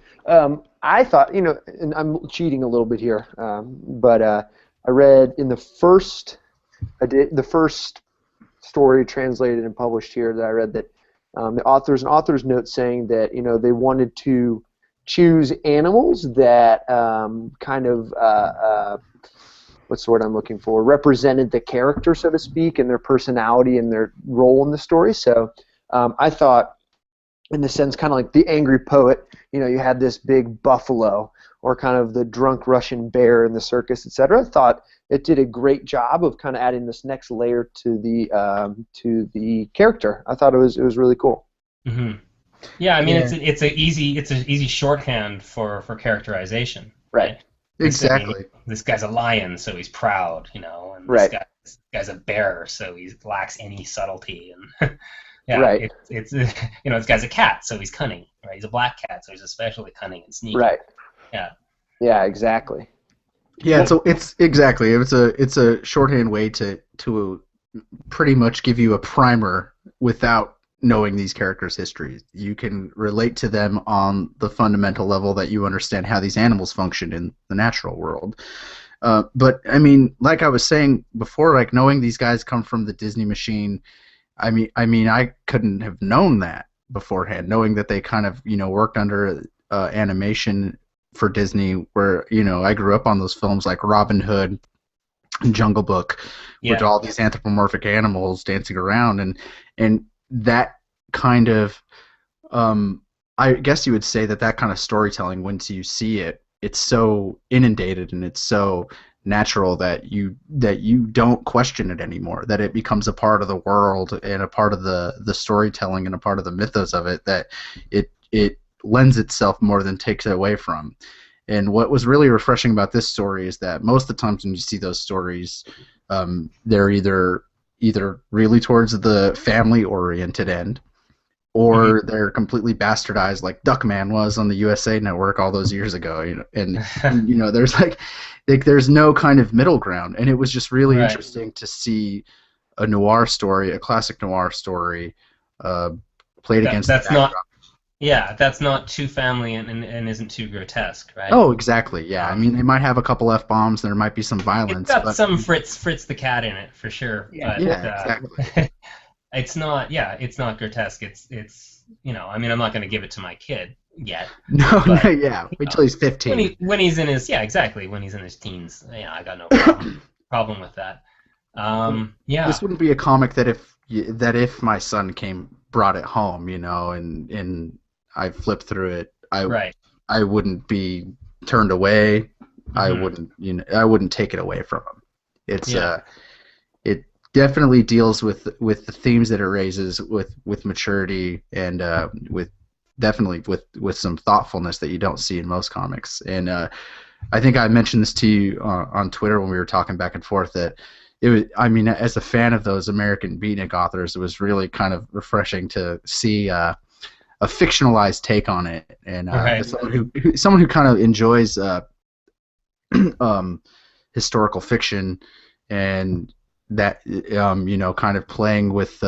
I thought, and I'm cheating a little bit here, but I read in the first story translated and published here that I read that the author's note saying that they wanted to choose animals that what's the word I'm looking for, represented the character, so to speak, and their personality and their role in the story. So I thought, in the sense, kind of like the angry poet, you had this big buffalo, or kind of the drunk Russian bear in the circus, etc. I thought it did a great job of kind of adding this next layer to the character. I thought it was really cool. Mm-hmm. Yeah, I mean, it's an easy shorthand for characterization. Right. Exactly. This guy's a lion, so he's proud, and this guy's a bear, so he lacks any subtlety, and right. It's this guy's a cat, so he's cunning, right? He's a black cat, so he's especially cunning and sneaky. Right. Yeah. Yeah, exactly. Yeah, so it's a shorthand way to pretty much give you a primer without knowing these characters' histories. You can relate to them on the fundamental level that you understand how these animals function in the natural world. But I mean, like I was saying before, like knowing these guys come from the Disney machine, I mean, I couldn't have known that beforehand, knowing that they kind of worked under animation for Disney, where I grew up on those films like Robin Hood and Jungle Book, with all these anthropomorphic animals dancing around, and that kind of I guess you would say that kind of storytelling, once you see it, it's so inundated and it's so natural that you don't question it anymore, that it becomes a part of the world and a part of the storytelling and a part of the mythos of it, that it lends itself more than takes it away from. And what was really refreshing about this story is that most of the times when you see those stories, they're either really towards the family-oriented end, or they're completely bastardized, like Duckman was on the USA Network all those years ago. And there's no kind of middle ground, and it was just really interesting to see a noir story, a classic noir story, played against the backdrop. That's not too family and isn't too grotesque, right? Oh, exactly. Yeah, I mean, they might have a couple F-bombs. There might be some violence. It's got some Fritz the cat in it for sure. Yeah, but, exactly. It's not grotesque. It's I mean, I'm not going to give it to my kid yet. No, wait till he's 15. When he's in his when he's in his teens, I got no problem with that. This wouldn't be a comic that if my son brought it home, and I flipped through it, I wouldn't be turned away. Mm-hmm. I wouldn't take it away from him. It's it definitely deals with the themes that it raises with maturity and with some thoughtfulness that you don't see in most comics. And I think I mentioned this to you on Twitter when we were talking back and forth, that it was, I mean, as a fan of those American beatnik authors, it was really kind of refreshing to see a fictionalized take on it, and someone who kind of enjoys historical fiction, and that kind of playing with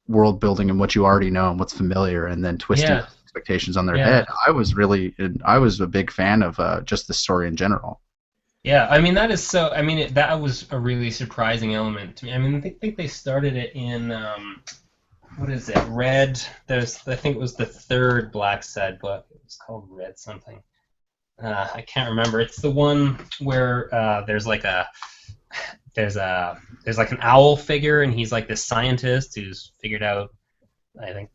world building and what you already know and what's familiar, and then twisting expectations on their head. I was a big fan of just the story in general. Yeah, I mean, that is so. I mean, that was a really surprising element to me. I mean, I think they started it in what is it? Red. I think it was the third Blacksad book. It was called Red something. I can't remember. It's the one where there's like an owl figure, and he's like this scientist who's figured out, I think,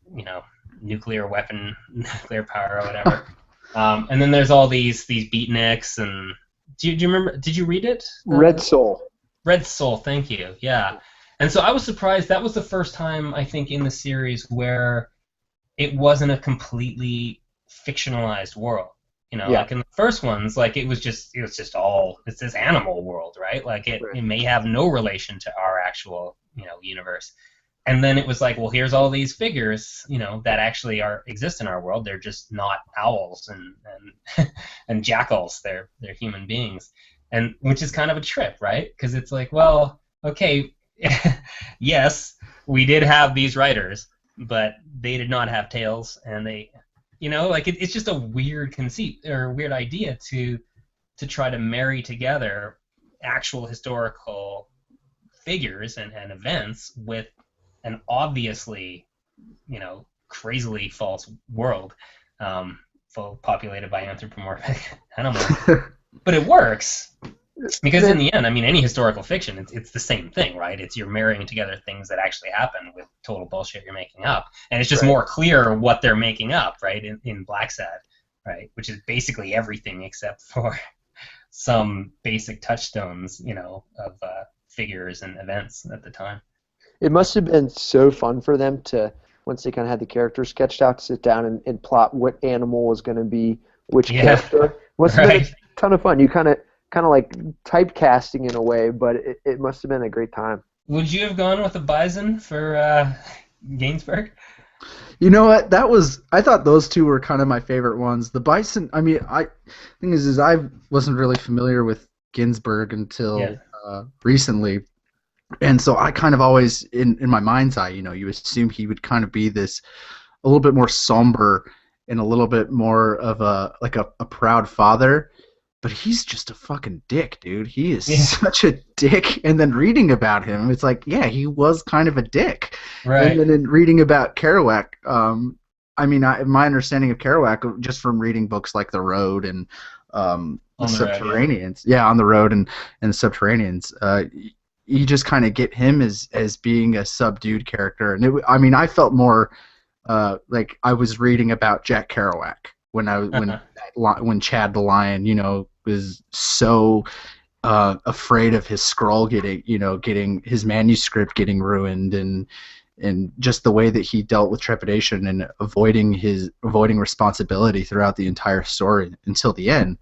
nuclear power or whatever. And then there's all these beatniks, and do you remember? Did you read it? Red Soul. Red Soul. Thank you. Yeah. And so I was surprised. That was the first time, I think, in the series where it wasn't a completely fictionalized world. Like in the first ones, like it was just it's this animal world, right? Like it may have no relation to our actual, universe. And then it was like, well, here's all these figures, that actually exist in our world. They're just not owls and and jackals. They're human beings, and which is kind of a trip, right? Because it's like, well, okay, yes, we did have these writers, but they did not have tails, and they. It's just a weird conceit or weird idea to try to marry together actual historical figures and events with an obviously, crazily false world, populated by anthropomorphic animals. But it works. Because in the end, I mean, any historical fiction, it's the same thing, right? It's you're marrying together things that actually happen with total bullshit you're making up. And it's just more clear what they're making up, right, in Blacksad, right? Which is basically everything except for some basic touchstones, of figures and events at the time. It must have been so fun for them to, once they kind of had the characters sketched out, to sit down and plot what animal was going to be which character. It must have been a ton of fun. You kind of like typecasting in a way, but it must have been a great time. Would you have gone with a bison for Gainsbourg? You know what? I thought those two were kind of my favorite ones. The bison. I mean, thing is I wasn't really familiar with Ginsberg until recently, and so I kind of always in my mind's eye, you assume he would kind of be this a little bit more somber and a little bit more of a proud father. But he's just a fucking dick, dude. He is such a dick. And then reading about him, it's like, yeah, he was kind of a dick. Right. And then in reading about Kerouac, I mean, my understanding of Kerouac, just from reading books like The Road and The Subterraneans, On the Road and The Subterraneans, you just kind of get him as being a subdued character. And I felt more like I was reading about Jack Kerouac. When Chad the Lion, was so afraid of his scroll getting his manuscript getting ruined, and just the way that he dealt with trepidation and avoiding responsibility throughout the entire story until the end.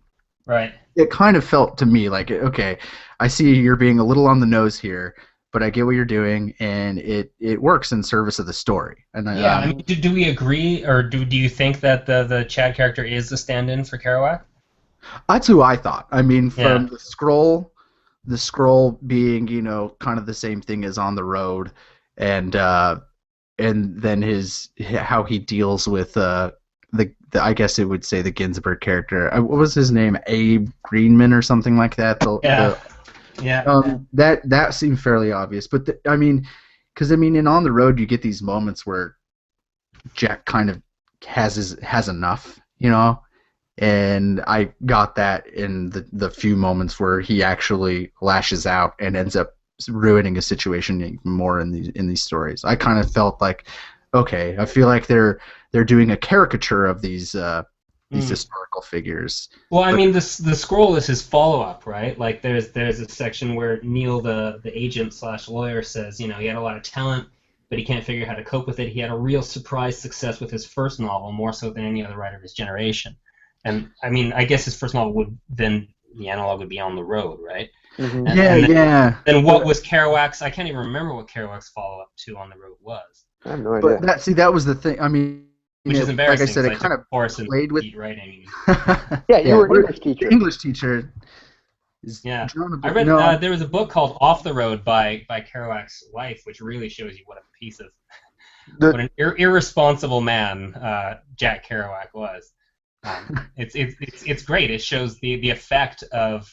Right. It kind of felt to me like, okay, I see you're being a little on the nose here, but I get what you're doing, and it works in service of the story. And I mean, do we agree, or do you think that the Chad character is the stand-in for Kerouac? That's who I thought. I mean, from the scroll being, kind of the same thing as On the Road, and then how he deals with the I guess it would say the Ginsberg character. What was his name? Abe Greenman or something like that. That seemed fairly obvious, but because in On the Road you get these moments where Jack kind of has enough, and I got that in the few moments where he actually lashes out and ends up ruining a situation even more in these stories. I kind of felt like, okay, I feel like they're doing a caricature of these historical figures. Well, I mean, the scroll is his follow-up, right? Like, there's a section where Neil, the agent/lawyer, says, he had a lot of talent, but he can't figure out how to cope with it. He had a real surprise success with his first novel, more so than any other writer of his generation. And, I mean, I guess his first novel the analog would be On the Road, right? Mm-hmm. Then what was Kerouac's? I can't even remember what Kerouac's follow-up to On the Road was. I have no idea. But that was the thing. I mean, which is embarrassing. Like I said, it kind of played with writing. You were an English teacher. English teacher. I read there was a book called Off the Road by Kerouac's wife, which really shows you what a piece of what an irresponsible man Jack Kerouac was. It's great. It shows the effect of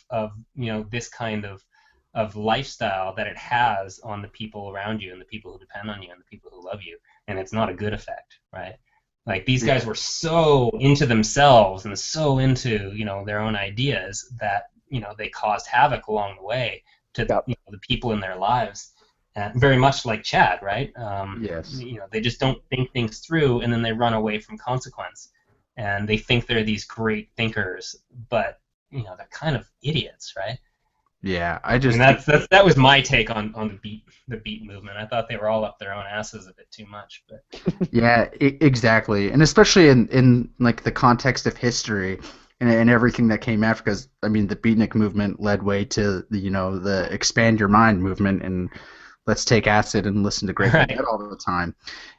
this kind of lifestyle that it has on the people around you and the people who depend on you and the people who love you. and it's not a good effect, right? Like these guys were so into themselves and so into, you know, their own ideas that, you know, they caused havoc along the way to you know, the people in their lives. Very much like Chad, right? Yes. You know, they just don't think things through, and then they run away from consequence, and they think they're these great thinkers, but you know, they're kind of idiots, right? Yeah, And that was my take on the beat movement. I thought they were all up their own asses a bit too much, but yeah, exactly, and especially in like the context of history and everything that came after, because I mean the beatnik movement led way to the, you know, the expand your mind movement and let's take acid and listen to Grateful Dead all the time,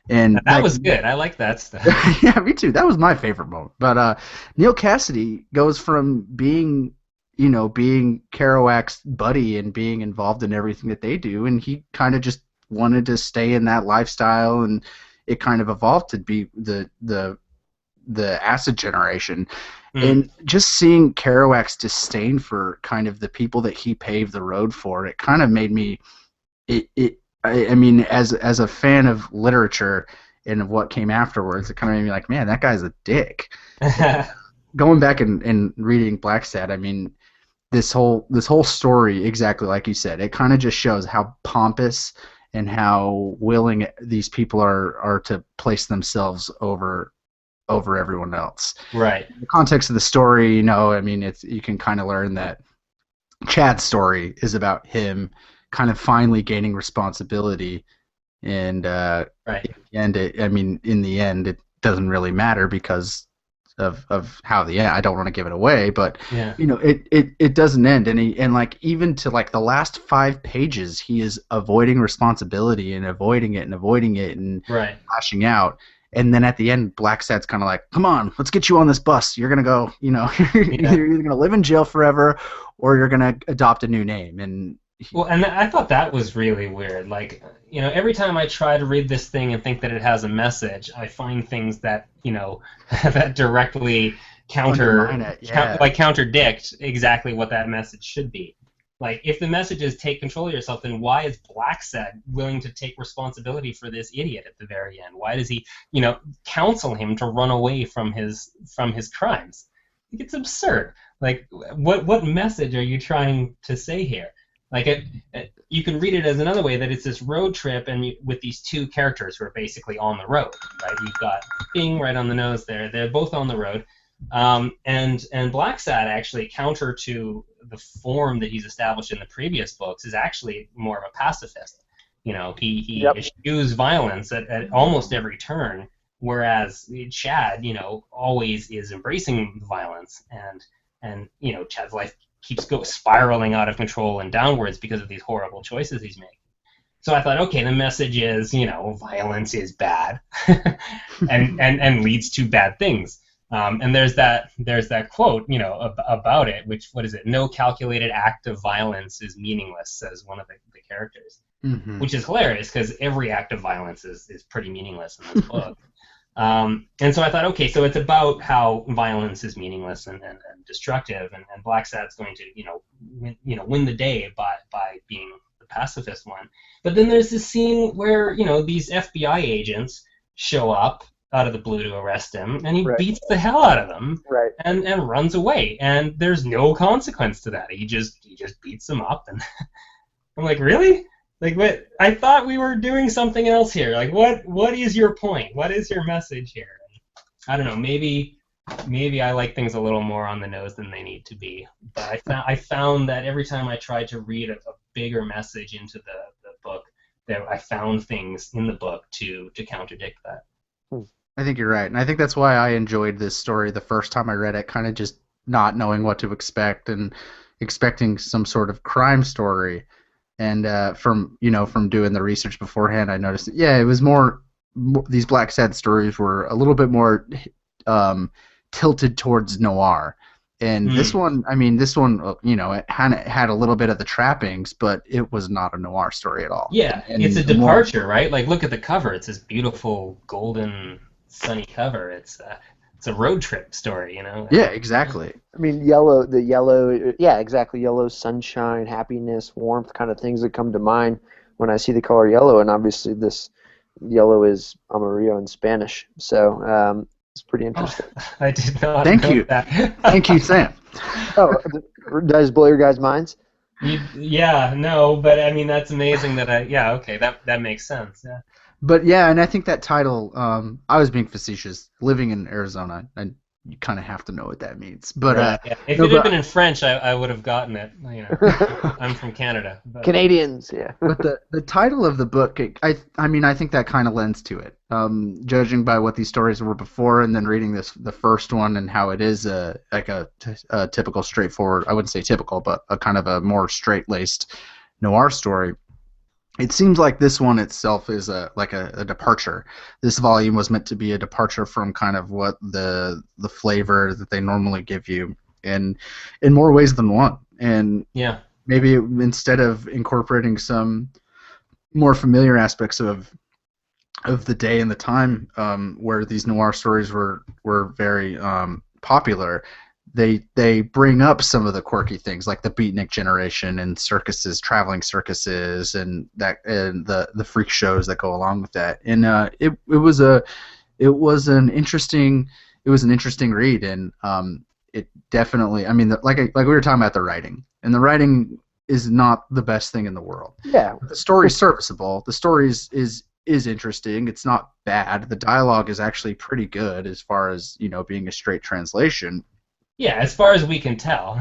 and that was good. I like that stuff. yeah, me too. That was my favorite moment. But Neil Cassidy goes from being, you know, being Kerouac's buddy and being involved in everything that they do, and he kind of just wanted to stay in that lifestyle, and it kind of evolved to be the acid generation. And just seeing Kerouac's disdain for kind of the people that he paved the road for, it kind of made me I mean, as a fan of literature and of what came afterwards, it kind of made me like, man, that guy's a dick. Going back and reading Blacksad, I mean, this whole story, exactly like you said, it kind of just shows how pompous and how willing these people are to place themselves over everyone else. Right. In the context of the story, you know, I mean, you can kind of learn that Chad's story is about him kind of finally gaining responsibility, and right. And I mean, in the end, it doesn't really matter because of how the end. I don't want to give it away, but yeah. You know, it doesn't end, and like even to like the last 5 pages, he is avoiding responsibility and avoiding it and right. lashing out. And then at the end, Blacksad's kind of like, come on, let's get you on this bus. You're going to go, you know, you're either going to live in jail forever or you're going to adopt a new name. And well, and I thought that was really weird. Like, you know, every time I try to read this thing and think that it has a message, I find things that, you know, that directly contradict exactly what that message should be. Like, if the message is take control of yourself, then why is Blacksad willing to take responsibility for this idiot at the very end? Why does he, you know, counsel him to run away from his crimes? Like, it's absurd. Like, what message are you trying to say here? Like, you can read it as another way, that it's this road trip, and with these two characters who are basically on the road, right? You've got Bing right on the nose there. They're both on the road. And Blacksad, actually, counter to the form that he's established in the previous books, is actually more of a pacifist. You know, he eschews violence at almost every turn, whereas Chad, you know, always is embracing violence, and you know, Chad's life keeps spiraling out of control and downwards because of these horrible choices he's making. So I thought, okay, the message is, you know, violence is bad and leads to bad things. And there's that quote, you know, about it, which, what is it? No calculated act of violence is meaningless, says one of the characters, which is hilarious because every act of violence is pretty meaningless in this book. And so I thought, okay, so it's about how violence is meaningless and destructive, and Blacksad's going to, win the day by being the pacifist one. But then there's this scene where, you know, these FBI agents show up out of the blue to arrest him, and he beats the hell out of them, and runs away, and there's no consequence to that. He just beats them up, and I'm like, really? Like, what? I thought we were doing something else here. Like, what is your point? What is your message here? I don't know. Maybe I like things a little more on the nose than they need to be. But I found that every time I tried to read a bigger message into the book, that I found things in the book to contradict that. I think you're right, and I think that's why I enjoyed this story the first time I read it, kind of just not knowing what to expect and expecting some sort of crime story. And from doing the research beforehand, I noticed that, it was more these Blacksad stories were a little bit more tilted towards noir. And this one, you know, it had a little bit of the trappings, but it was not a noir story at all. Yeah, and it's a departure, right? Like, look at the cover. It's this beautiful golden sunny cover. It's a road trip story, you know? Yeah, exactly. I mean, exactly. Yellow, sunshine, happiness, warmth, kind of things that come to mind when I see the color yellow. And obviously this yellow is Amarillo in Spanish. So it's pretty Oh, interesting. I did not Thank know you. that. Thank you, Sam. Oh, did I just blow your guys' minds? Yeah, no, but I mean that's amazing yeah, okay, that makes sense. Yeah. But yeah, and I think that title, I was being facetious. Living in Arizona, and you kind of have to know what that means. But Right. Yeah. If no, it had but been in French, I would have gotten it. I'm from Canada, but Canadians, yeah. but the title of the book, I mean, I think that kind of lends to it. Judging by what these stories were before, and then reading the first one and how it is a typical, straightforward. I wouldn't say typical, but a kind of a more straight-laced noir story. It seems like this one itself is a departure. This volume was meant to be a departure from kind of what the flavor that they normally give you, in more ways than one. And yeah. maybe instead of incorporating some more familiar aspects of the day and the time, where these noir stories were very popular, they bring up some of the quirky things like the beatnik generation and circuses, traveling circuses, and the freak shows that go along with that. And it was an interesting read. And it definitely, I mean, like we were talking about the writing, and the writing is not the best thing in the world. Yeah. The story's serviceable. The story is interesting. It's not bad. The dialogue is actually pretty good as far as, being a straight translation. Yeah, as far as we can tell.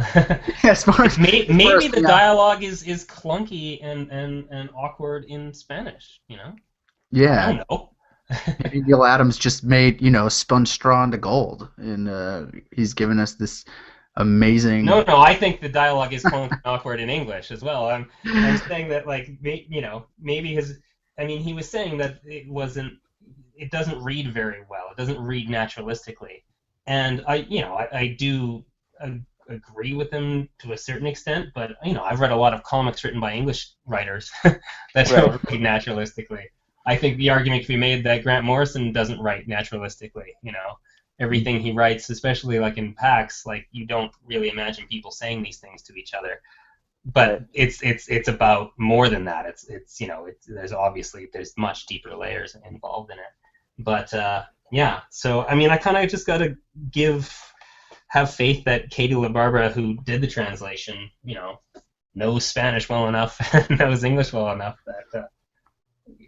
As far as maybe the dialogue is clunky and awkward in Spanish, Yeah. I don't know. Maybe Neil Adams just made, spun straw into gold, and he's given us this amazing. No, I think the dialogue is clunky and awkward in English as well. I'm saying that, like, maybe he was saying that it doesn't read very well. It doesn't read naturalistically. And I do agree with him to a certain extent, but I've read a lot of comics written by English writers that don't read naturalistically. I think the argument can be made that Grant Morrison doesn't write naturalistically. Everything he writes, especially like in Pax, like you don't really imagine people saying these things to each other. But it's about more than that. There's much deeper layers involved in it. But yeah, so I mean, I kind of just gotta have faith that Katie LaBarbera, who did the translation, knows Spanish well enough, knows English well enough that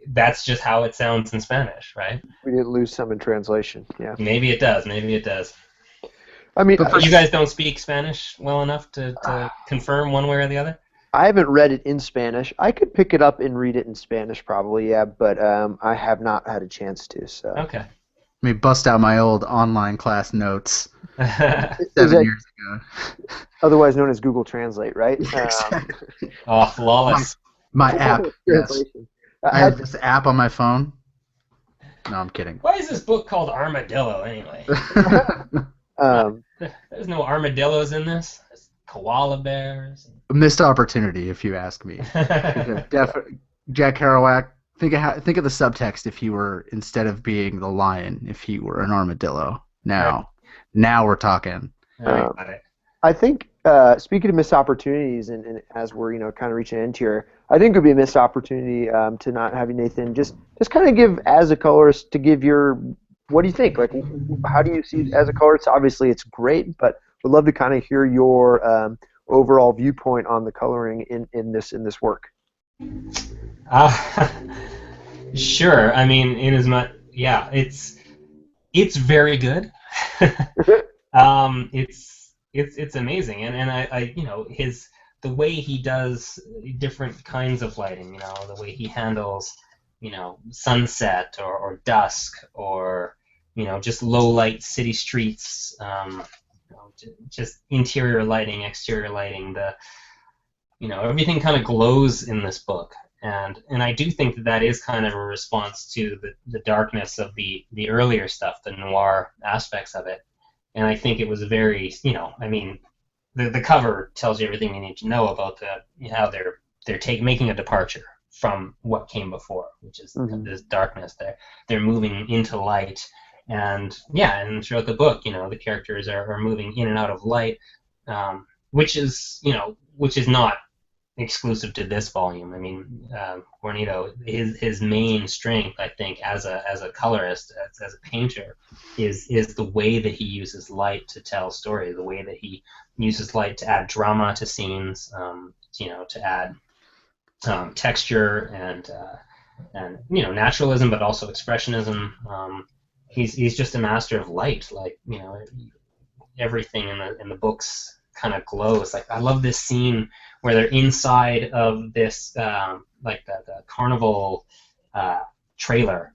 that's just how it sounds in Spanish, right? We did lose some in translation. Yeah. Maybe it does. I mean, But you guys don't speak Spanish well enough to confirm one way or the other? I haven't read it in Spanish. I could pick it up and read it in Spanish probably, yeah, but I have not had a chance to. So. Okay. Let me bust out my old online class notes 7 years ago. Otherwise known as Google Translate, right? Exactly. Oh, flawless. My app. Yes. I have this app on my phone. No, I'm kidding. Why is this book called Armadillo anyway? There's no armadillos in this. There's koala bears. Missed opportunity, if you ask me. Jack Kerouac. Think of the subtext if he were, instead of being the lion, if he were an armadillo. Now we're talking. I think speaking of missed opportunities, and as we're kind of reaching an end here, I think it would be a missed opportunity to not have you, Nathan, just kind of give, as a colorist, to give your, what do you think? Like, how do you see it as a colorist? Obviously, it's great, but would love to kind of hear your overall viewpoint on the coloring in this work. Sure. I mean, it's very good. It's amazing, and I the way he does different kinds of lighting, the way he handles, sunset or dusk or, just low light city streets, just interior lighting, exterior lighting, everything kind of glows in this book. And I do think that is kind of a response to the darkness of the earlier stuff, the noir aspects of it. And I think it was very, the cover tells you everything you need to know about how they're making a departure from what came before, which is this darkness. They're moving into light, and throughout the book, the characters are moving in and out of light, which is not exclusive to this volume. I mean, Guarnido, his main strength, I think, as a colorist, as a painter, is the way that he uses light to tell story, the way that he uses light to add drama to scenes, to add texture and naturalism, but also expressionism. He's just a master of light. Like, everything in the books kind of glows. Like, I love this scene where they're inside of this like the carnival trailer,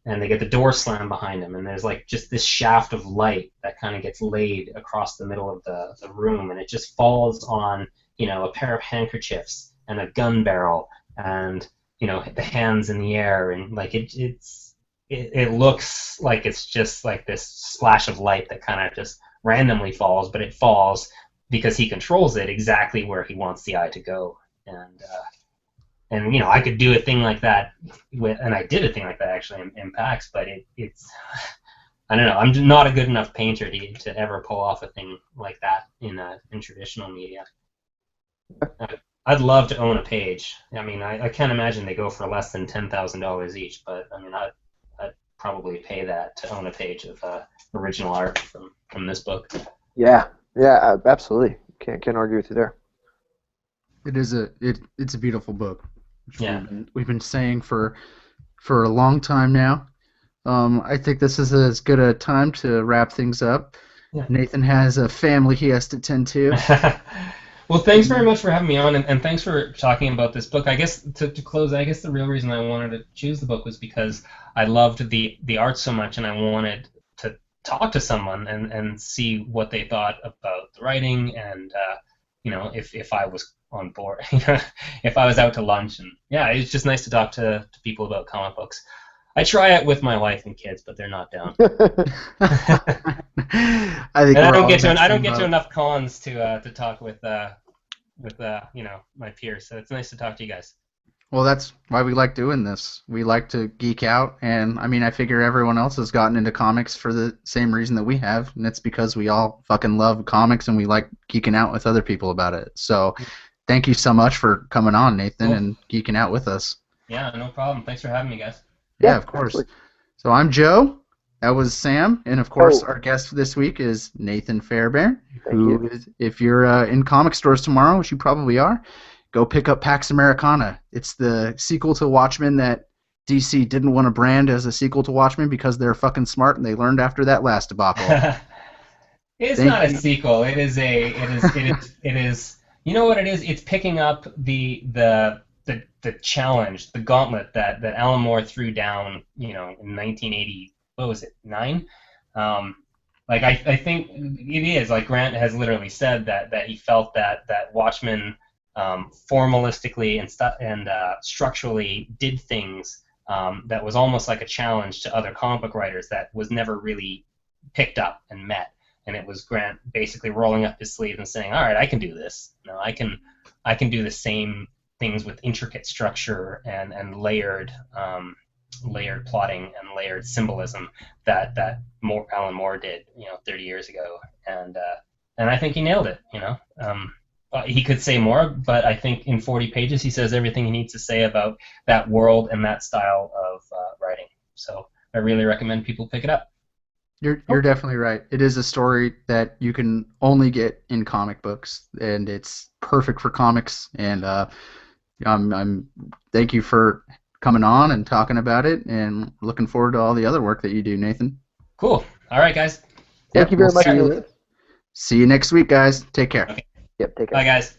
and they get the door slammed behind them, and there's like just this shaft of light that kind of gets laid across the middle of the room, and it just falls on a pair of handkerchiefs and a gun barrel and the hands in the air, and like it looks like it's just like this splash of light that kind of just randomly falls, but it falls because he controls it exactly where he wants the eye to go. And I could do a thing like that and I did a thing like that actually in PAX, but it's I don't know, I'm not a good enough painter to ever pull off a thing like that in traditional media. I'd love to own a page. I mean, I can't imagine they go for less than $10,000 each, but I mean, I'd probably pay that to own a page of original art from this book. Yeah, absolutely. Can't argue with you there. It's a beautiful book. Yeah, we've been saying for a long time now. I think this is as good a time to wrap things up. Yeah. Nathan has a family he has to tend to. Well, thanks very much for having me on, and thanks for talking about this book. I guess to close, I guess the real reason I wanted to choose the book was because I loved the art so much, and I wanted to talk to someone and see what they thought about the writing, and if I was on board, if I was out to lunch, and yeah, it's just nice to talk to people about comic books. I try it with my wife and kids, but they're not down. I think I don't get to enough cons to talk with my peers. So it's nice to talk to you guys. Well, that's why we like doing this. We like to geek out, and I mean, I figure everyone else has gotten into comics for the same reason that we have, and it's because we all fucking love comics and we like geeking out with other people about it. So, thank you so much for coming on, Nathan, and geeking out with us. Yeah, no problem. Thanks for having me, guys. Yeah, of course. Absolutely. So I'm Joe. That was Sam, and of course our guest this week is Nathan Fairbairn. If you're in comic stores tomorrow, which you probably are, go pick up Pax Americana. It's the sequel to Watchmen that DC didn't want to brand as a sequel to Watchmen because they're fucking smart and they learned after that last debacle. It's not a sequel. It is. You know what it is? It's picking up the challenge, the gauntlet that Alan Moore threw down, in 1980. What was it, 9? I think it is. Like, Grant has literally said that he felt that Watchmen formalistically and structurally did things that was almost like a challenge to other comic book writers that was never really picked up and met. And it was Grant basically rolling up his sleeve and saying, "All right, I can do this. I can do the same things with intricate structure and layered plotting and layered symbolism that Alan Moore did 30 years ago, and I think he nailed it. He could say more, but I think in 40 pages he says everything he needs to say about that world and that style of writing. So I really recommend people pick it up. You're definitely right. It is a story that you can only get in comic books, and it's perfect for comics. And I'm thank you for coming on and talking about it, and looking forward to all the other work that you do, Nathan. Cool. All right, guys. Thank you very much. See you next week, guys. Take care. Okay. Yep, take care. Bye, guys.